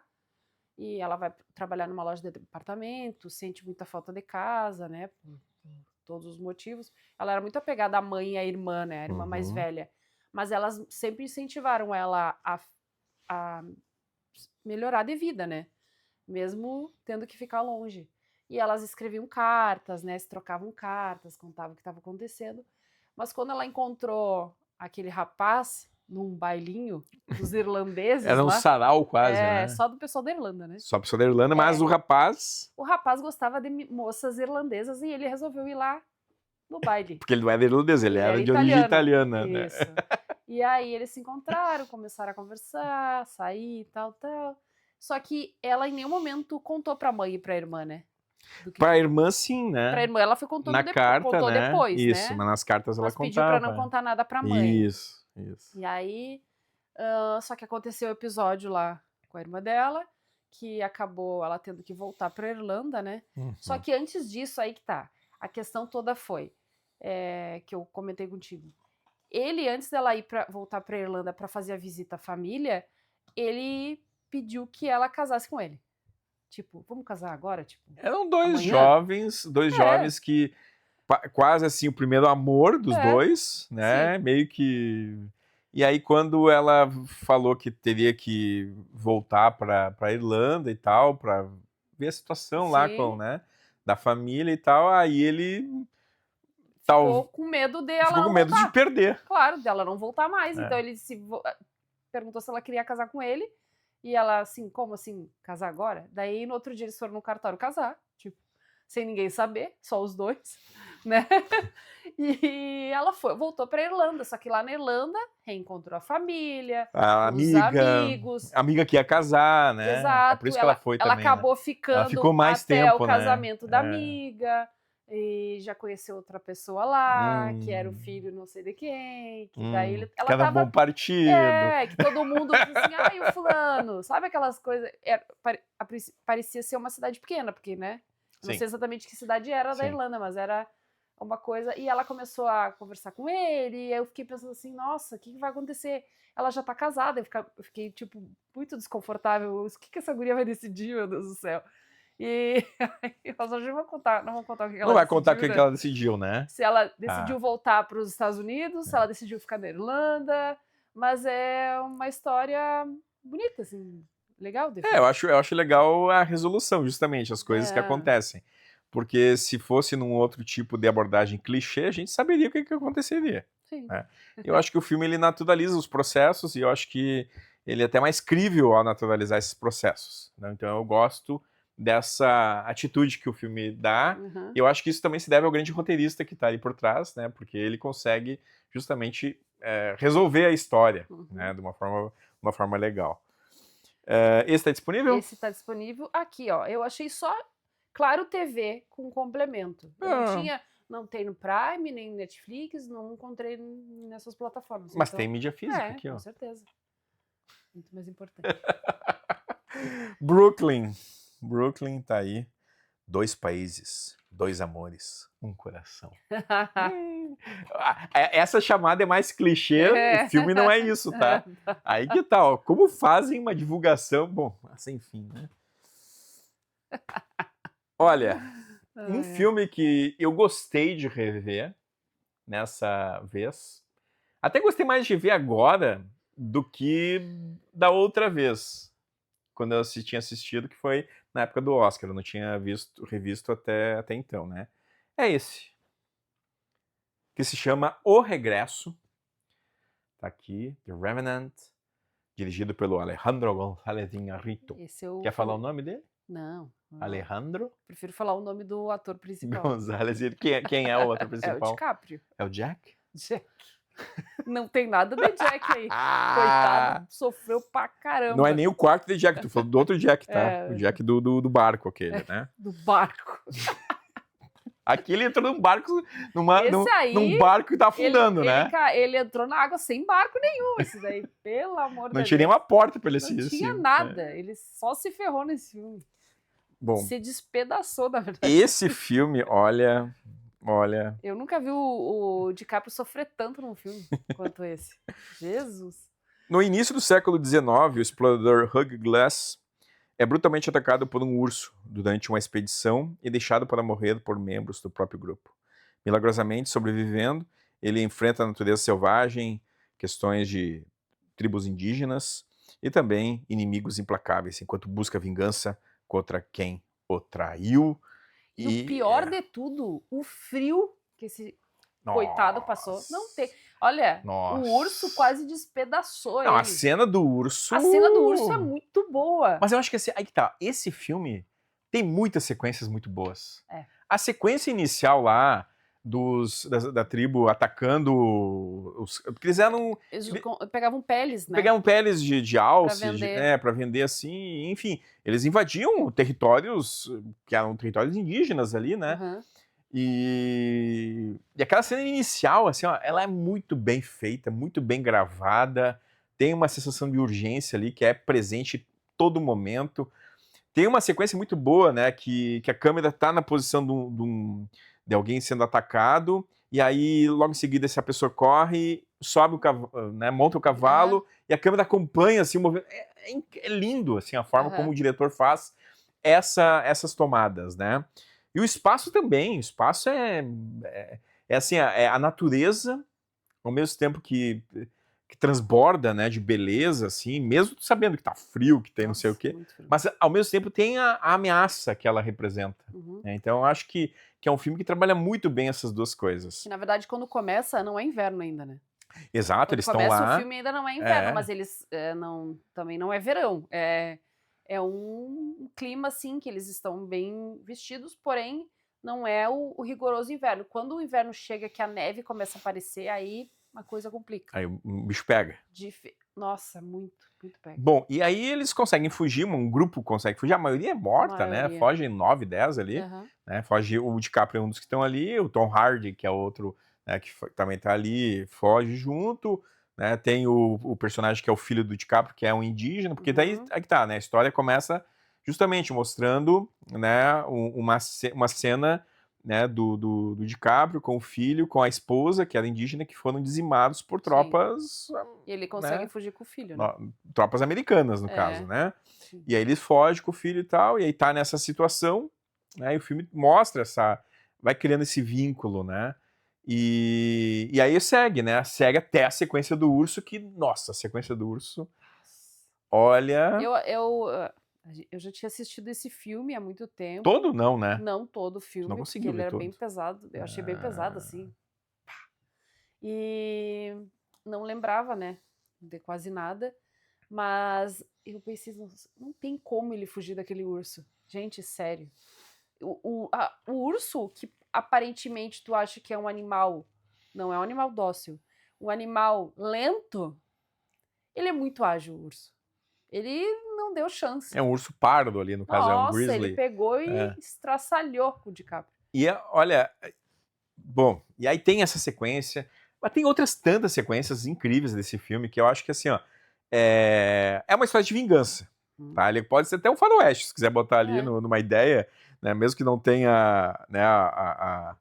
S2: E ela vai trabalhar numa loja de departamento, sente muita falta de casa, né? Por todos os motivos. Ela era muito apegada à mãe e à irmã, né? A irmã mais velha. Mas elas sempre incentivaram ela a melhorar de vida, né? Mesmo tendo que ficar longe. E elas escreviam cartas, né? Se trocavam cartas, contavam o que estava acontecendo. Mas quando ela encontrou aquele rapaz num bailinho dos irlandeses
S1: Era um
S2: lá,
S1: sarau quase, né?
S2: só do pessoal da Irlanda, né?
S1: Só pessoa da Irlanda, mas o rapaz...
S2: O rapaz gostava de moças irlandesas e ele resolveu ir lá no baile.
S1: Porque ele não era irlandês, ele era de origem italiana, né?
S2: Isso. E aí eles se encontraram, começaram a conversar, sair e tal, tal. Só que ela em nenhum momento contou pra mãe e pra irmã, né?
S1: Pra irmã, sim, né?
S2: Pra irmã ela foi contando
S1: na carta,
S2: contou
S1: né?
S2: depois,
S1: Isso,
S2: né?
S1: mas nas cartas ela
S2: Mas
S1: contava.
S2: pediu pra não contar nada pra mãe.
S1: Isso.
S2: E aí, só que aconteceu o episódio lá com a irmã dela, que acabou ela tendo que voltar pra Irlanda, né? Só que antes disso, aí que tá. A questão toda foi, que eu comentei contigo. Ele, antes dela voltar pra Irlanda pra fazer a visita à família, ele pediu que ela casasse com ele. Tipo, vamos casar agora? Tipo,
S1: Eram dois
S2: amanhã?
S1: jovens que quase assim o primeiro amor dos dois, né?
S2: Sim.
S1: Meio que. E aí quando ela falou que teria que voltar para Irlanda e tal, para ver a situação lá com,
S2: Sim.
S1: né, da família e tal, aí ele
S2: Ficou com medo dela
S1: ficou com
S2: não
S1: medo de
S2: voltar.
S1: perder.
S2: Claro, dela não voltar mais.
S1: É.
S2: Então ele perguntou se ela queria casar com ele. E ela assim, como assim, casar agora? Daí no outro dia eles foram no cartório casar, tipo, sem ninguém saber, só os dois, né? E ela voltou pra Irlanda, só que lá na Irlanda reencontrou a família,
S1: A
S2: os amigos.
S1: amiga que ia casar, né? É por
S2: Exato,
S1: isso que ela foi
S2: ela
S1: também, né?
S2: acabou
S1: Ela
S2: ficando
S1: ficou mais
S2: até o
S1: tempo, né?
S2: casamento da amiga, e já conheceu outra pessoa lá, que era o filho não sei de quem, que daí ela
S1: Cada bom
S2: tava...
S1: partido.
S2: que todo mundo diz assim, ai, o fulano, sabe aquelas coisas... parecia ser uma cidade pequena, porque, né? Eu não
S1: Sim.
S2: sei exatamente que cidade era da
S1: Sim.
S2: Irlanda, mas era uma coisa... E ela começou a conversar com ele, e eu fiquei pensando assim, nossa, o que vai acontecer? Ela já tá casada, eu fiquei, tipo, muito desconfortável. O que essa guria vai decidir, meu Deus do céu? E nós hoje não vamos contar o que ela
S1: Não vai
S2: decidiu,
S1: contar o que
S2: né?
S1: ela decidiu, né?
S2: Se ela decidiu voltar para os Estados Unidos, se ela decidiu ficar na Irlanda, mas é uma história bonita, assim, legal de ver.
S1: Eu acho legal a resolução, justamente, as coisas que acontecem. Porque se fosse num outro tipo de abordagem clichê, a gente saberia o que aconteceria.
S2: Sim.
S1: Né? Eu acho que o filme ele naturaliza os processos e eu acho que ele é até mais crível ao naturalizar esses processos. Né? Então eu gosto dessa atitude que o filme dá. E eu acho que isso também se deve ao grande roteirista que está ali por trás, né? Porque ele consegue justamente resolver a história, né? De uma forma legal. Esse está disponível?
S2: Esse está disponível aqui, ó. Eu achei só Claro TV com complemento. Eu não tem no Prime, nem no Netflix, não encontrei nessas plataformas.
S1: Mas
S2: então,
S1: tem mídia física aqui, ó.
S2: Com certeza. Muito mais importante.
S1: Brooklyn tá aí. 2 países, 2 amores, um coração. Essa chamada é mais clichê, o filme não é isso, tá? Aí que tal? Como fazem uma divulgação? Bom, sem fim, né? Olha, um filme que eu gostei de rever nessa vez. Até gostei mais de ver agora do que da outra vez. Quando eu tinha assistido, que foi na época do Oscar. Eu não tinha revisto até então, né? É esse. Que se chama O Regresso. Tá aqui, The Revenant. Dirigido pelo Alejandro González Iñárritu. Quer falar o nome dele?
S2: Não.
S1: Alejandro?
S2: Prefiro falar o nome do ator principal.
S1: González. Quem é o ator
S2: É
S1: principal?
S2: o DiCaprio.
S1: É o Jack?
S2: Jack. Não tem nada de Jack aí. Coitado, sofreu pra caramba.
S1: Não é nem o quarto de Jack, tu falou do outro Jack, tá? O Jack do barco aquele, né?
S2: Do barco.
S1: Aqui ele entrou num barco, num barco que tá afundando, né?
S2: Ele entrou na água sem barco nenhum, esse daí, pelo amor de Deus.
S1: Não tinha nem uma porta pra ele se...
S2: Não tinha nada, ele só se ferrou nesse filme.
S1: Bom,
S2: se despedaçou, na verdade.
S1: Esse filme, olha...
S2: Eu nunca vi o DiCaprio sofrer tanto num filme quanto esse. Jesus!
S1: No início do século XIX, o explorador Hugh Glass é brutalmente atacado por um urso durante uma expedição e deixado para morrer por membros do próprio grupo. Milagrosamente sobrevivendo, ele enfrenta a natureza selvagem, questões de tribos indígenas e também inimigos implacáveis, enquanto busca vingança contra quem o traiu.
S2: E o pior de tudo, o frio que esse coitado passou. Não tem. Olha, o urso quase despedaçou ele.
S1: A cena do urso...
S2: A cena do urso é muito boa.
S1: Mas eu acho que aí que tá. Esse filme tem muitas sequências muito boas. A sequência inicial lá da tribo atacando os... Porque eles eram...
S2: Eles pegavam peles, né?
S1: Pegavam peles de alce, pra vender assim, enfim. Eles invadiam territórios que eram territórios indígenas ali, né? E aquela cena inicial, assim, ó, ela é muito bem feita, muito bem gravada, tem uma sensação de urgência ali que é presente em todo momento. Tem uma sequência muito boa, né, que a câmera tá na posição de alguém sendo atacado e aí logo em seguida essa pessoa corre, sobe o cavalo, né, monta o cavalo, e a câmera acompanha assim, o movimento. É lindo assim, a forma como o diretor faz essas tomadas, né? E o espaço também, o espaço é assim, é a natureza, ao mesmo tempo que transborda, né, de beleza, assim, mesmo sabendo que tá frio, que tem não sei o quê, mas ao mesmo tempo tem a ameaça que ela representa. Né? Então eu acho que é um filme que trabalha muito bem essas duas coisas.
S2: E, na verdade, quando começa, não é inverno ainda, né?
S1: Exato,
S2: Quando
S1: eles estão
S2: começa
S1: lá.
S2: o filme ainda não é inverno, mas eles também não é verão. É um clima, assim, que eles estão bem vestidos, porém não é o rigoroso inverno. Quando o inverno chega, que a neve começa a aparecer, aí uma coisa complica.
S1: Aí o bicho pega.
S2: Nossa, muito pega.
S1: Bom, e aí eles conseguem fugir, um grupo consegue fugir, a maioria é morta, né? Fogem 9, 10 ali, né? Foge o DiCaprio é um dos que estão ali, o Tom Hardy, que é outro, né, que também tá ali, foge junto, né? Tem o personagem que é o filho do DiCaprio, que é um indígena, porque daí aí que tá, né? A história começa justamente mostrando, né, uma cena, né, do DiCaprio com o filho, com a esposa, que era indígena, que foram dizimados por tropas.
S2: E ele consegue fugir com o filho,
S1: né? Tropas americanas, no caso, né? Sim. E aí ele foge com o filho e tal, e aí tá nessa situação, né? E o filme mostra vai criando esse vínculo, né? E aí segue, né? Segue até a sequência do urso, que, nossa, a sequência do urso, olha...
S2: Eu já tinha assistido esse filme há muito tempo.
S1: Todo não, né?
S2: Não todo o filme,
S1: não
S2: porque ele era bem pesado. Eu achei bem pesado, assim. E não lembrava, né, de quase nada. Mas eu pensei, não tem como ele fugir daquele urso. Gente, sério. O urso, que aparentemente tu acha que é um animal, não é um animal dócil, um animal lento, ele é muito ágil, o urso. Ele não deu chance.
S1: É um urso pardo ali, no caso.
S2: Nossa,
S1: é um grizzly.
S2: Ele pegou e estraçalhou o DiCaprio.
S1: E olha, bom, e aí tem essa sequência, mas tem outras tantas sequências incríveis desse filme que eu acho que assim, ó, é uma história de vingança. Tá? Ele pode ser até um faroeste, se quiser botar ali numa ideia, né, mesmo que não tenha, né, a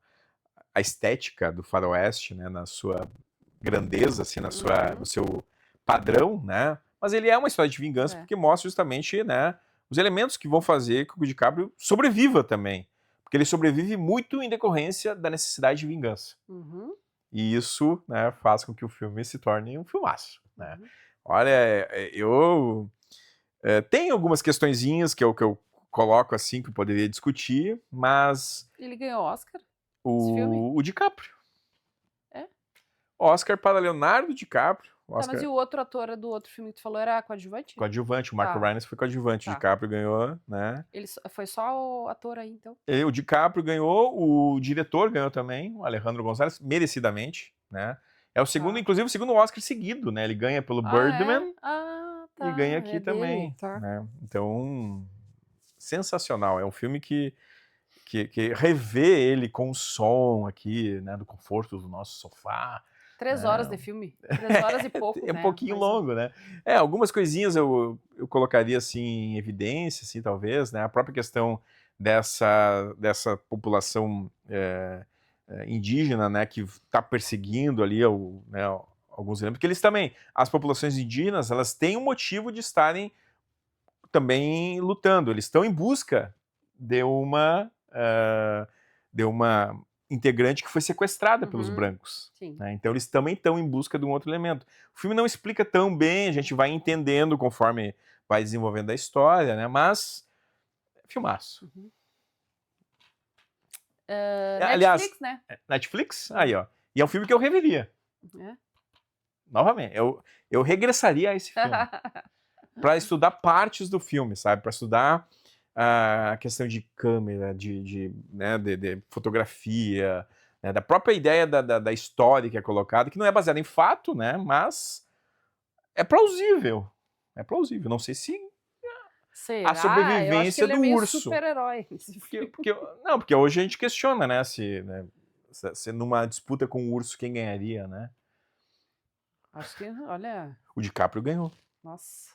S1: estética do faroeste, né, na sua grandeza, assim, no seu padrão, né? Mas ele é uma história de vingança porque mostra justamente, né, os elementos que vão fazer com que o DiCaprio sobreviva também. Porque ele sobrevive muito em decorrência da necessidade de vingança. E isso, né, faz com que o filme se torne um filmaço, né? Olha, eu... tem algumas questõezinhas que eu coloco assim, que eu poderia discutir, mas...
S2: Ele ganhou Oscar?
S1: O DiCaprio. Oscar para Leonardo DiCaprio. Oscar...
S2: mas e o outro ator do outro filme que tu falou era coadjuvante?
S1: Coadjuvante, o Mark Rylance foi coadjuvante, o DiCaprio ganhou, né?
S2: Ele foi só o ator aí, então?
S1: O DiCaprio ganhou, o diretor ganhou também, o Alejandro González, merecidamente, né? É o segundo, inclusive o segundo Oscar seguido, né? Ele ganha pelo Birdman e ganha aqui também. Né? Então, sensacional. É um filme que revê ele com o som aqui, né? Do conforto do nosso sofá.
S2: 3 horas de filme. 3 horas e pouco,
S1: né? Um pouquinho longo, né? Algumas coisinhas eu colocaria, assim, em evidência, assim, talvez, né? A própria questão dessa população indígena, né? Que está perseguindo ali, né, alguns elementos. Porque eles também, as populações indígenas, elas têm um motivo de estarem também lutando. Eles estão em busca de uma integrante que foi sequestrada pelos brancos. Né? Então eles também estão em busca de um outro elemento. O filme não explica tão bem, a gente vai entendendo conforme vai desenvolvendo a história, né? Mas filmaço. Aliás,
S2: Netflix, né?
S1: Netflix? Aí, ó. E é um filme que eu reveria. Novamente, eu regressaria a esse filme. Para estudar partes do filme, sabe? Para estudar a questão de câmera, né, de fotografia, né, da própria ideia da história que é colocada, que não é baseada em fato, né, mas é plausível. É plausível. Não sei se a sobrevivência
S2: eu acho que ele
S1: do
S2: é meio
S1: urso.
S2: Super-herói.
S1: Porque hoje a gente questiona, né, se numa disputa com o urso quem ganharia, né?
S2: Acho que, olha...
S1: O DiCaprio ganhou.
S2: Nossa.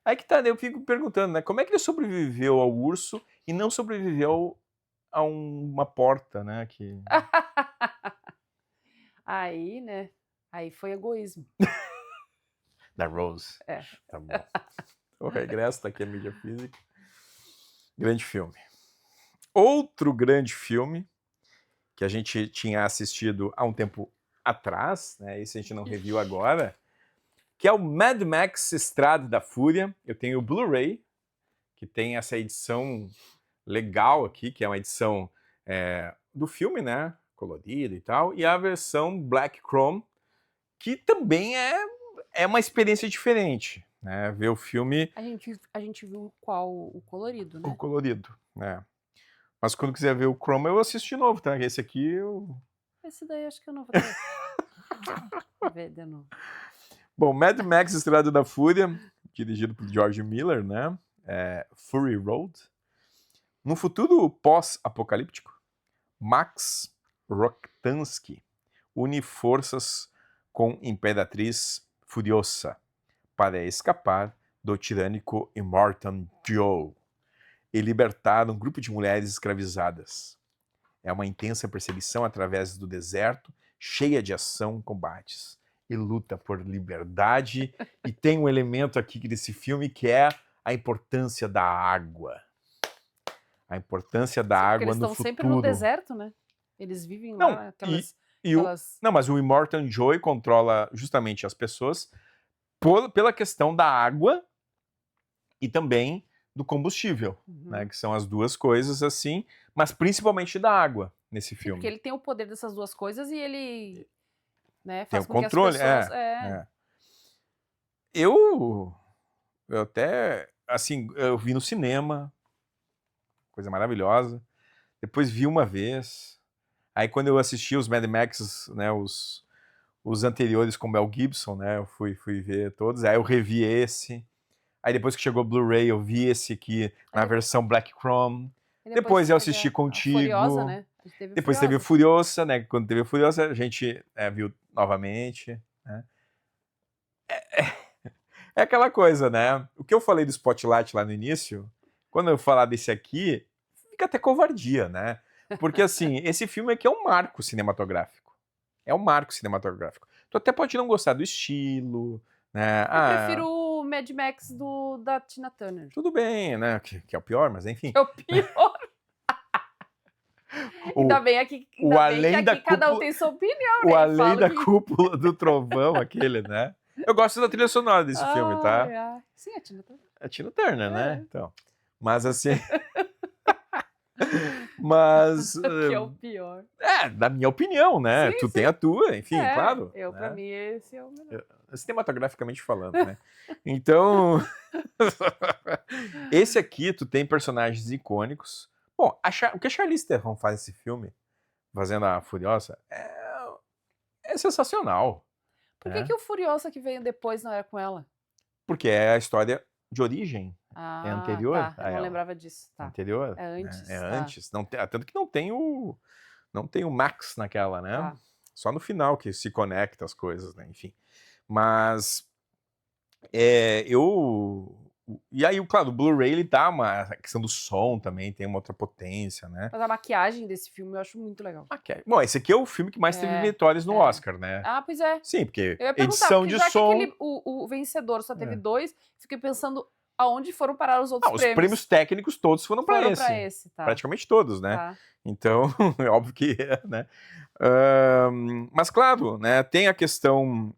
S1: Aí que tá, eu fico perguntando, né? Como é que ele sobreviveu ao urso e não sobreviveu a uma porta, né?
S2: Aí, né? Aí foi egoísmo.
S1: Da Rose.
S2: É.
S1: Tá bom. O Regresso, tá aqui a mídia física. Grande filme. Outro grande filme que a gente tinha assistido há um tempo atrás, né? Esse a gente não reviu agora, que é o Mad Max Estrada da Fúria. Eu tenho o Blu-ray, que tem essa edição legal aqui, que é uma edição do filme, né? Colorida e tal, e a versão Black Chrome, que também é uma experiência diferente, né? Ver o filme...
S2: A gente viu qual? O colorido,
S1: O
S2: né?
S1: colorido, né? Mas quando quiser ver o Chrome, eu assisto de novo, tá? Esse aqui
S2: Esse daí acho que eu não vou ter. Vou ver de novo.
S1: Bom, Mad Max Estrada da Fúria, dirigido por George Miller, né? Fury Road. No futuro pós-apocalíptico, Max Roktansky une forças com Imperatriz Furiosa para escapar do tirânico Immortan Joe e libertar um grupo de mulheres escravizadas. É uma intensa perseguição através do deserto, cheia de ação, combates e luta por liberdade. E tem um elemento aqui desse filme que é a importância da água. A importância da água
S2: eles
S1: no
S2: estão
S1: futuro.
S2: sempre no deserto, né? Eles vivem
S1: Não,
S2: lá, aquelas...
S1: Não, mas o Immortan Joe controla justamente as pessoas pela questão da água e também do combustível, né? Que são as duas coisas assim, mas principalmente da água nesse filme.
S2: Porque ele tem o poder dessas duas coisas e ele, né,
S1: Tem
S2: faz
S1: o
S2: com que as
S1: controle,
S2: pessoas...
S1: Eu até, assim, eu vi no cinema, coisa maravilhosa. Depois vi uma vez. Aí quando eu assisti os Mad Max, né, os anteriores com Mel Gibson, né, eu fui ver todos. Aí eu revi esse. Aí depois que chegou o Blu-ray, eu vi esse aqui na versão Black Chrome. Depois eu assisti contigo.
S2: Furiosa, né?
S1: Depois teve o Furiosa, né? Quando teve o Furiosa, a gente viu novamente. Né? É aquela coisa, né? O que eu falei do Spotlight lá no início, quando eu falar desse aqui, fica até covardia, né? Porque, assim, esse filme aqui é um marco cinematográfico. É um marco cinematográfico. Tu até pode não gostar do estilo, né?
S2: Eu prefiro o Mad Max da Tina Turner.
S1: Tudo bem, né? Que é o pior, mas enfim.
S2: É o pior. Ainda bem que aqui cada um tem sua opinião, né?
S1: O Além da Cúpula do Trovão, aquele, né? Eu gosto da trilha sonora desse filme, tá?
S2: Sim, a Tina Turner.
S1: A Tina Turner, né? Então, mas assim... Mas...
S2: Que é o pior.
S1: Na minha opinião, né?
S2: Sim,
S1: tu
S2: sim.
S1: tem a tua, enfim, claro.
S2: Pra mim, esse é o melhor.
S1: Cinematograficamente falando, né? Então... esse aqui, tu tem personagens icônicos. Bom, o que a Charlize Theron faz nesse filme, fazendo a Furiosa, é sensacional.
S2: Por que o Furiosa que veio depois não era com ela?
S1: Porque é a história de origem. É anterior
S2: tá.
S1: a
S2: Eu não
S1: ela.
S2: lembrava disso. Tá.
S1: Anterior.
S2: É antes.
S1: É antes. Não tem, tanto que não tem o Max naquela, né?
S2: Tá.
S1: Só no final que se conecta as coisas, né? Enfim. Mas e aí, claro, o Blu-ray ele dá a questão do som também, tem uma outra potência, né?
S2: Mas a maquiagem desse filme eu acho muito legal.
S1: Bom, esse aqui é o filme que mais teve vitórias no Oscar, né?
S2: Pois é.
S1: Sim, porque
S2: eu ia
S1: edição de som...
S2: Que o vencedor só teve 2, fiquei pensando aonde foram parar os outros prêmios.
S1: Os prêmios técnicos todos foram para esse.
S2: Tá.
S1: Praticamente todos, né?
S2: Tá.
S1: Então, é óbvio que né? Mas claro, né? Tem a questão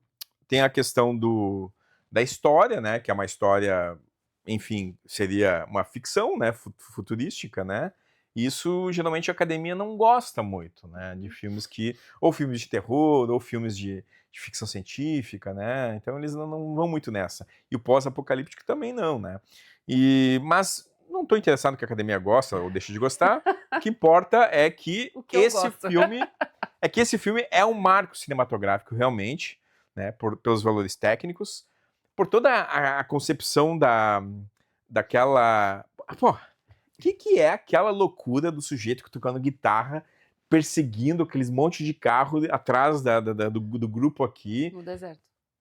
S1: da história, né? Que é uma história, enfim, seria uma ficção, né? Futurística, né? Isso geralmente a academia não gosta muito, né? De filmes ou filmes de terror, ou filmes de ficção científica, né? Então eles não vão muito nessa. E o pós-apocalíptico também não, né? Mas não estou interessado que a academia gosta ou deixe de gostar. O que importa é que esse filme é um marco cinematográfico realmente, né? Pelos valores técnicos, por toda a concepção daquela... Pô, o que é aquela loucura do sujeito tocando guitarra, perseguindo aqueles monte de carro atrás do grupo aqui.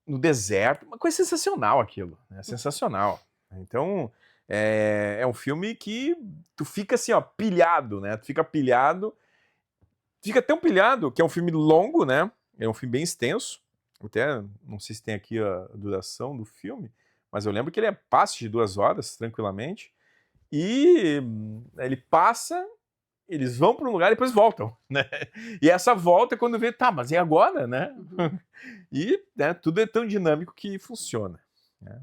S1: No deserto. Uma coisa sensacional aquilo. Né? Sensacional. Então, é um filme que tu fica assim, ó, pilhado, né? Tu fica pilhado. Fica tão pilhado que é um filme longo, né? É um filme bem extenso. Até não sei se tem aqui a duração do filme, mas eu lembro que ele passa de 2 horas, tranquilamente. E ele passa, eles vão para um lugar e depois voltam, né? E essa volta é quando vê, tá, mas e agora, né?
S2: Uhum.
S1: E né, tudo é tão dinâmico que funciona. Né?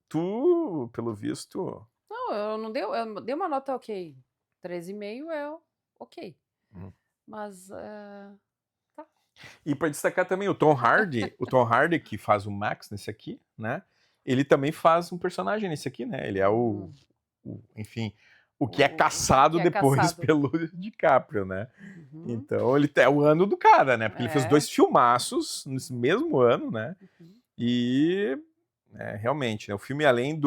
S1: Tu, pelo visto...
S2: Não, eu dei uma nota ok. 3,5 é ok. Mas tá.
S1: E para destacar também o Tom Hardy que faz o Max nesse aqui, né? Ele também faz um personagem nesse aqui, né? Ele é enfim, o que é caçado
S2: que é
S1: depois
S2: caçado.
S1: pelo DiCaprio, né?
S2: Uhum.
S1: Então ele é o ano do cara, né? Porque ele fez
S2: É.
S1: 2 filmaços nesse mesmo ano, né?
S2: Uhum.
S1: E realmente, né, o filme, além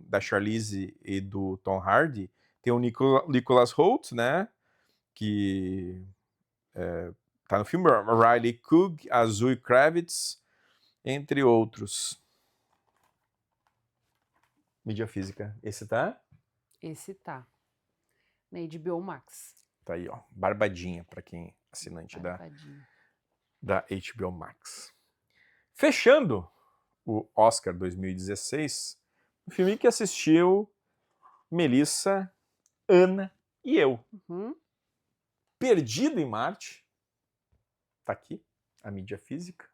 S1: da Charlize e do Tom Hardy, tem o Nicholas Hoult, né? Que tá no filme, Riley Cook, a Zoe Kravitz, entre outros. Mídia física. Esse tá?
S2: Esse tá. Na HBO Max.
S1: Tá aí, ó. Barbadinha, pra quem é assinante
S2: Barbadinha.
S1: da HBO Max. Fechando o Oscar 2016, um filme que assistiu Melissa, Ana e eu.
S2: Uhum.
S1: Perdido em Marte. Tá aqui, a mídia física,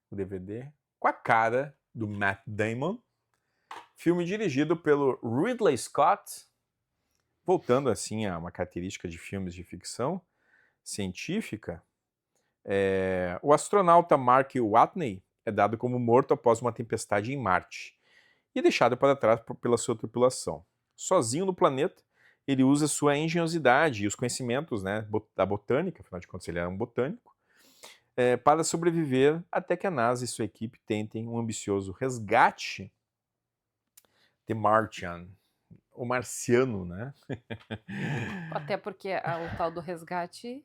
S1: o DVD, com a cara do Matt Damon. Filme dirigido pelo Ridley Scott. Voltando assim a uma característica de filmes de ficção científica, o astronauta Mark Watney é dado como morto após uma tempestade em Marte e deixado para trás pela sua tripulação. Sozinho no planeta, ele usa sua engenhosidade e os conhecimentos, né, da botânica, afinal de contas ele era um botânico, para sobreviver até que a NASA e sua equipe tentem um ambicioso resgate de Martian, o marciano, né?
S2: Até porque o tal do resgate,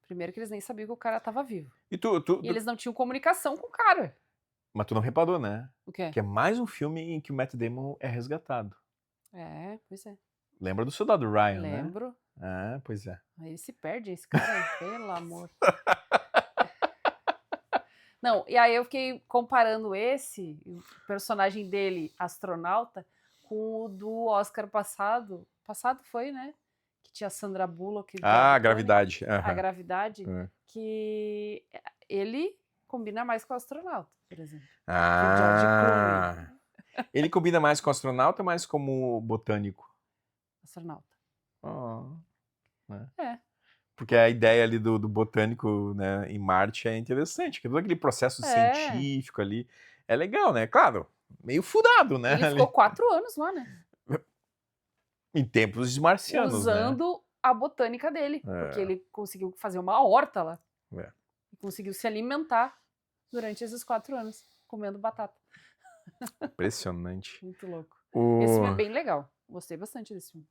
S2: primeiro que eles nem sabiam que o cara tava vivo.
S1: E
S2: E eles não tinham comunicação com o cara.
S1: Mas tu não reparou, né?
S2: O quê?
S1: Que é mais um filme em que o Matt Damon é resgatado.
S2: É, pois é.
S1: Lembra do Soldado Ryan,
S2: Lembro.
S1: né? Ah, pois é.
S2: Aí ele se perde, esse cara aí, pelo amor. Não, e aí eu fiquei comparando o personagem dele, astronauta, com o do Oscar passado. Passado foi, né? Que tinha a Sandra Bullock.
S1: A Gravidade.
S2: A Gravidade.
S1: É.
S2: Que ele combina mais com o astronauta, por exemplo.
S1: Ah, ele combina mais com o astronauta ou mais como botânico?
S2: Astronauta.
S1: Né?
S2: É.
S1: Porque a ideia ali do botânico, né, em Marte é interessante, porque todo aquele processo científico ali é legal, né? Claro, meio furado, né?
S2: Ele ficou 4 anos lá, né?
S1: Em tempos marcianos,
S2: usando a botânica dele, porque ele conseguiu fazer uma horta lá. Conseguiu se alimentar durante esses 4 anos, comendo batata.
S1: Impressionante.
S2: Muito louco. Esse filme é bem legal. Gostei bastante desse filme.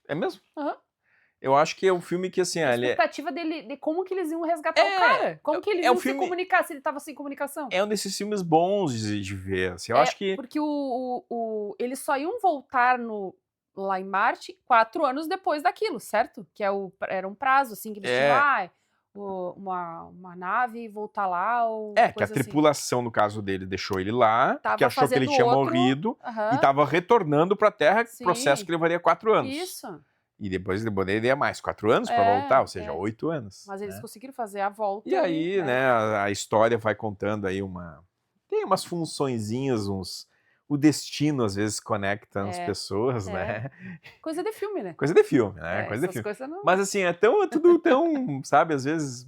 S1: É mesmo?
S2: Aham.
S1: Eu acho que é um filme que, assim...
S2: A expectativa dele, de como que eles iam resgatar o cara. Como que eles iam se comunicar, se ele tava sem comunicação.
S1: É um desses filmes bons de ver, assim. Eu acho que...
S2: Porque eles só iam voltar lá em Marte 4 anos depois daquilo, certo? Que era um prazo, assim, que eles tinham... uma nave voltar lá, ou
S1: que a tripulação, no caso dele, deixou ele lá, que achou que ele tinha morrido, e tava retornando pra Terra, processo que levaria 4 anos.
S2: Isso.
S1: E depois levaria mais 4 anos pra voltar, ou seja, 8 anos.
S2: Mas eles conseguiram fazer a volta.
S1: E aí, né, a história vai contando aí tem umas funçõezinhas, o destino às vezes conecta as pessoas, né?
S2: Coisa de filme, né?
S1: Coisa de filme, né? Coisa de filme.
S2: Não...
S1: Mas assim, tudo tão, sabe, às vezes,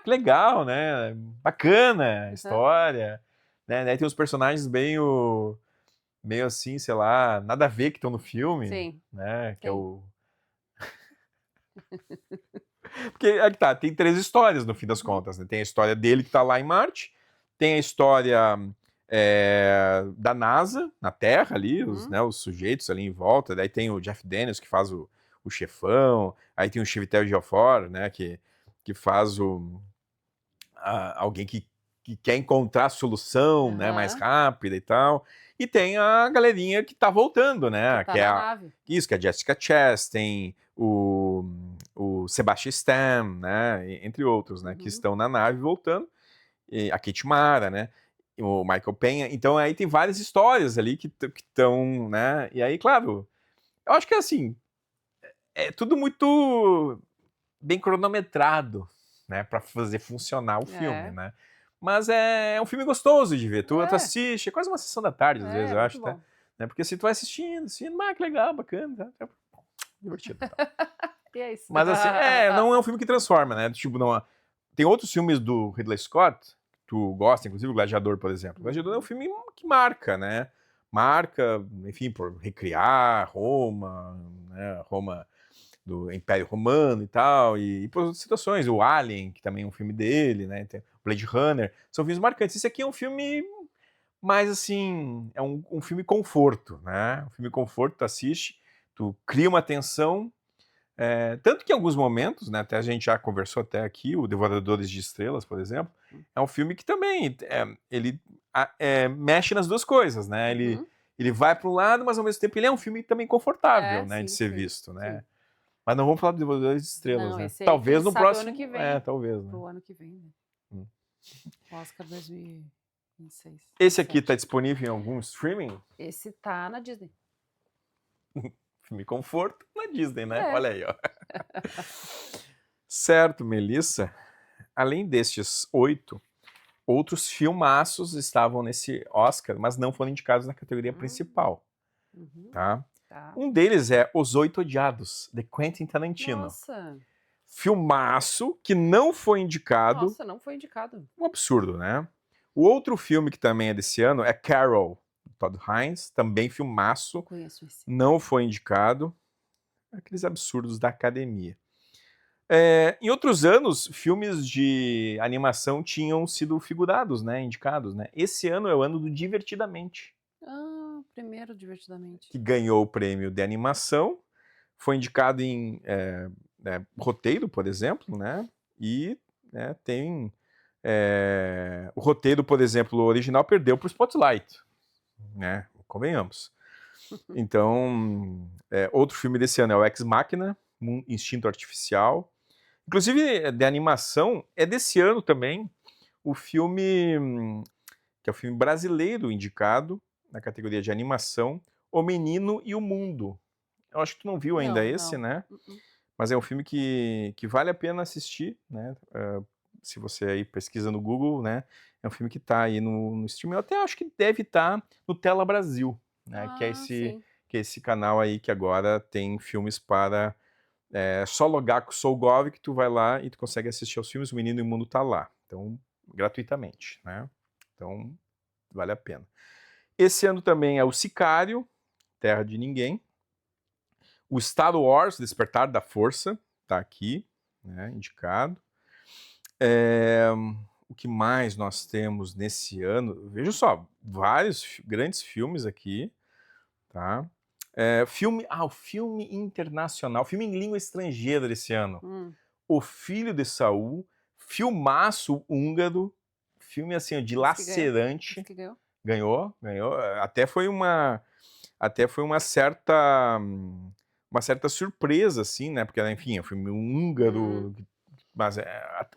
S1: que legal, né? Bacana a história, né? Tem uns personagens meio assim, sei lá, nada a ver que estão no filme, né? Que é o... Porque aqui tá, tem 3 histórias no fim das contas, né? Tem a história dele que tá lá em Marte, tem a história da NASA, na Terra ali, os sujeitos ali em volta, daí tem o Jeff Daniels que faz o chefão, aí tem o Chiwetel Ejiofor, né, que faz alguém que quer encontrar a solução, né, mais rápida e tal, e tem a galerinha que tá voltando, né,
S2: que é a nave.
S1: Isso, que é a Jessica Chastain, o Sebastian Stan, né, entre outros, né, que estão na nave voltando. a Kate Mara, né? O Michael Penha. Então aí tem várias histórias ali que estão, né? E aí, claro, eu acho que assim, é tudo muito bem cronometrado, né? Pra fazer funcionar o filme, né? Mas é um filme gostoso de ver. Tu assiste, é quase uma sessão da tarde, às vezes, eu acho, tá? Né? Porque se tu vai assistindo, que legal, bacana, tá? Divertido. Tá?
S2: E é isso.
S1: Mas assim, não é um filme que transforma, né? Tipo, não, tem outros filmes do Ridley Scott, que tu gosta, inclusive o Gladiador, por exemplo. O Gladiador é um filme que marca, né? Marca, enfim, por recriar Roma, né? Roma do Império Romano e tal, e por outras situações. O Alien, que também é um filme dele, né? Tem Blade Runner. São filmes marcantes. Esse aqui é um filme mais assim, é um filme conforto, né? Um filme conforto, tu assiste, tu cria uma tensão. Tanto que em alguns momentos, né, até a gente já conversou até aqui, o Devoradores de Estrelas, por exemplo, é um filme que também ele mexe nas duas coisas, né? Ele vai para um lado, mas ao mesmo tempo ele é um filme também confortável, né, de ser visto, né? Sim. Mas não vamos falar do Devoradores de Estrelas,
S2: não,
S1: né?
S2: Esse aí,
S1: talvez no próximo,
S2: ano que vem.
S1: Talvez, né?
S2: Pro ano que vem, né? Oscar 2026.
S1: Esse aqui tá disponível em algum streaming?
S2: Esse tá na Disney.
S1: Filme conforto na Disney, né? Olha aí, ó. Certo, Melissa. Além destes 8, outros filmaços estavam nesse Oscar, mas não foram indicados na categoria principal. Tá? Um deles é Os Oito Odiados, de Quentin Tarantino.
S2: Nossa!
S1: Filmaço que não foi indicado.
S2: Nossa, não foi indicado.
S1: Um absurdo, né? O outro filme que também é desse ano é Carol, do Todd Haynes, também filmaço.
S2: Conheço esse.
S1: Não foi indicado. Aqueles absurdos da academia. Em outros anos, filmes de animação tinham sido figurados, né, indicados, né? Esse ano é o ano do Divertidamente.
S2: Primeiro Divertidamente.
S1: Que ganhou o prêmio de animação, foi indicado em roteiro, por exemplo, né? E tem o roteiro, por exemplo, o original perdeu para o Spotlight, né? Convenhamos. Então, outro filme desse ano é o Ex Machina, Instinto Artificial. Inclusive, de animação, é desse ano também o filme, que é o filme brasileiro indicado na categoria de animação, O Menino e o Mundo. Eu acho que tu não viu ainda esse, né? Mas é um filme que vale a pena assistir, né? Se você aí pesquisa no Google, né? É um filme que está aí no streaming. Eu até acho que deve estar no Tela Brasil, né? Que é esse canal aí que agora tem filmes para só logar com o SouGov, que tu vai lá e tu consegue assistir aos filmes. O Menino e o Mundo tá lá. Então, gratuitamente, né? Então, vale a pena. Esse ano também é o Sicário, Terra de Ninguém. O Star Wars, Despertar da Força, tá aqui, né, indicado. O que mais nós temos nesse ano? Veja só, vários grandes filmes aqui, tá? O filme internacional, filme em língua estrangeira desse ano. O Filho de Saul, filmaço húngaro, filme assim, dilacerante.
S2: Esse que ganhou?
S1: Ganhou. Até foi uma certa surpresa, assim, né? Porque, enfim, é um filme húngaro, mas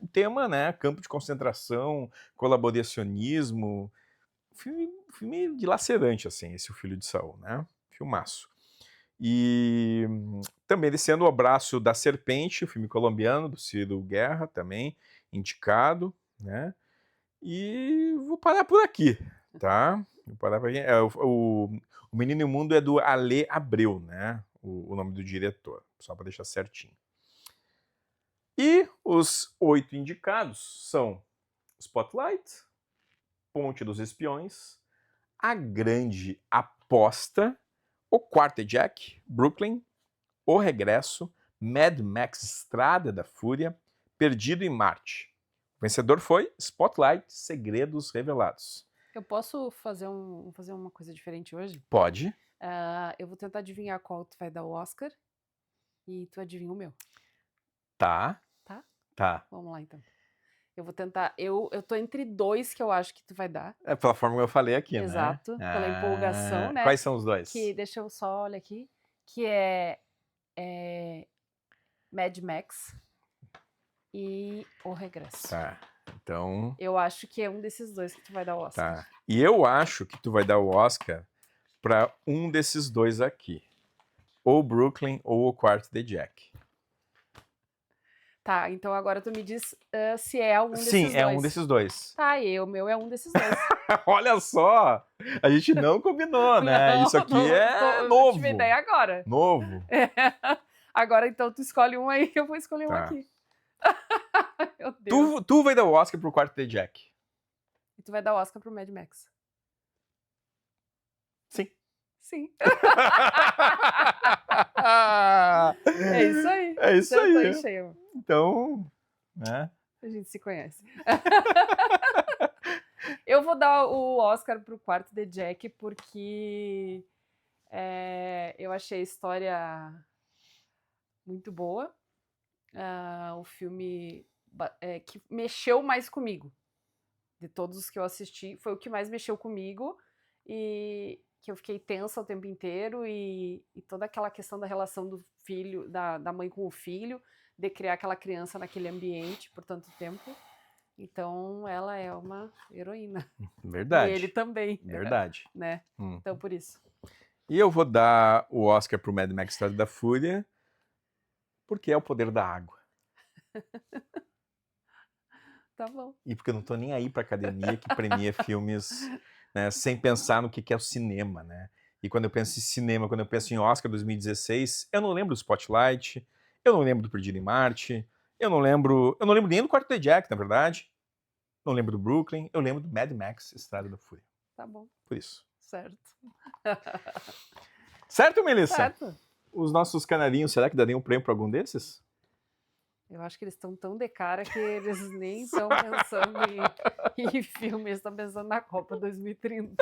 S1: o tema, né? Campo de concentração, colaboracionismo, filme dilacerante, assim, esse O Filho de Saul, né? Filmaço. E também desse ano O Abraço da Serpente, o filme colombiano do Ciro Guerra, também indicado, né? E vou parar por aqui, tá? Vou parar por aqui. O Menino e o Mundo é do Alê Abreu, né? O nome do diretor, só para deixar certinho. E os 8 indicados são Spotlight, Ponte dos Espiões, A Grande Aposta, O Quarto Jack, Brooklyn, O Regresso, Mad Max Estrada da Fúria, Perdido em Marte. O vencedor foi Spotlight, Segredos Revelados.
S2: Eu posso fazer uma coisa diferente hoje?
S1: Pode.
S2: Eu vou tentar adivinhar qual tu vai dar o Oscar e tu adivinha o meu.
S1: Tá.
S2: Tá?
S1: Tá.
S2: Vamos lá, então. Eu vou tentar. Eu tô entre 2 que eu acho que tu vai dar.
S1: É pela forma que eu falei aqui,
S2: Exato,
S1: né?
S2: pela empolgação, né?
S1: Quais são os 2?
S2: Deixa eu só olhar aqui. Que é Mad Max e O Regresso.
S1: Tá. Então,
S2: Eu acho que é um desses dois que tu vai dar o Oscar.
S1: tá. E eu acho que tu vai dar o Oscar para um desses dois aqui. Ou Brooklyn ou O Quarto de Jack.
S2: Tá, então agora tu me diz se é algum desses dois.
S1: Sim, é um desses dois.
S2: Tá, e o meu é um desses dois.
S1: Olha só! A gente não combinou, né?
S2: Não,
S1: Isso aqui é
S2: eu
S1: novo.
S2: tive ideia agora.
S1: Novo.
S2: Agora então tu escolhe um aí, eu vou escolher um
S1: Tá.
S2: aqui. Meu Deus.
S1: Tu vai dar o Oscar pro Quarto de Jack.
S2: E tu vai dar o Oscar pro Mad Max.
S1: Sim.
S2: Sim. É isso aí.
S1: É isso
S2: Acertou
S1: aí.
S2: em cheio.
S1: Então, né?
S2: A gente se conhece. Eu vou dar o Oscar pro Quarto de Jack porque eu achei a história muito boa. O filme que mexeu mais comigo. De todos os que eu assisti, foi o que mais mexeu comigo e que eu fiquei tensa o tempo inteiro e toda aquela questão da relação do filho, da mãe com o filho, de criar aquela criança naquele ambiente por tanto tempo. Então, ela é uma heroína.
S1: Verdade.
S2: E ele também.
S1: Verdade.
S2: Né? Então, por isso.
S1: E eu vou dar o Oscar pro Mad Max História da Fúria, porque é o poder da água.
S2: Tá bom.
S1: E porque eu não tô nem aí pra academia que premia filmes, né, sem pensar no que é o cinema, né? E quando eu penso em cinema, quando eu penso em Oscar 2016, eu não lembro do Spotlight, eu não lembro do Perdido em Marte, eu não lembro nem do Quarto de Jack, na verdade. Não lembro do Brooklyn, eu lembro do Mad Max Estrada da Fúria.
S2: Tá bom.
S1: Por isso.
S2: Certo.
S1: Certo, Melissa?
S2: Certo.
S1: Os nossos canarinhos, será que dariam um prêmio pra algum desses?
S2: Eu acho que eles estão tão de cara que eles nem estão pensando em filme, eles estão pensando na Copa 2030.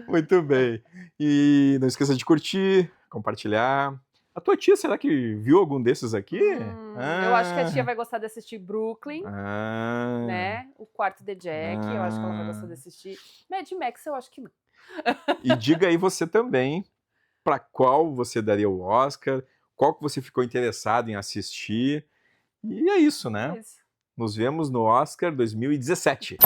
S1: Muito bem. E não esqueça de curtir, compartilhar. A tua tia, será que viu algum desses aqui?
S2: Eu acho que a tia vai gostar de assistir Brooklyn,
S1: Ah.
S2: né? O Quarto de Jack, eu acho que ela vai gostar de assistir. Mad Max, eu acho que não.
S1: E diga aí você também para qual você daria o Oscar, qual que você ficou interessado em assistir. E é isso, né?
S2: É isso.
S1: Nos vemos no Oscar 2017.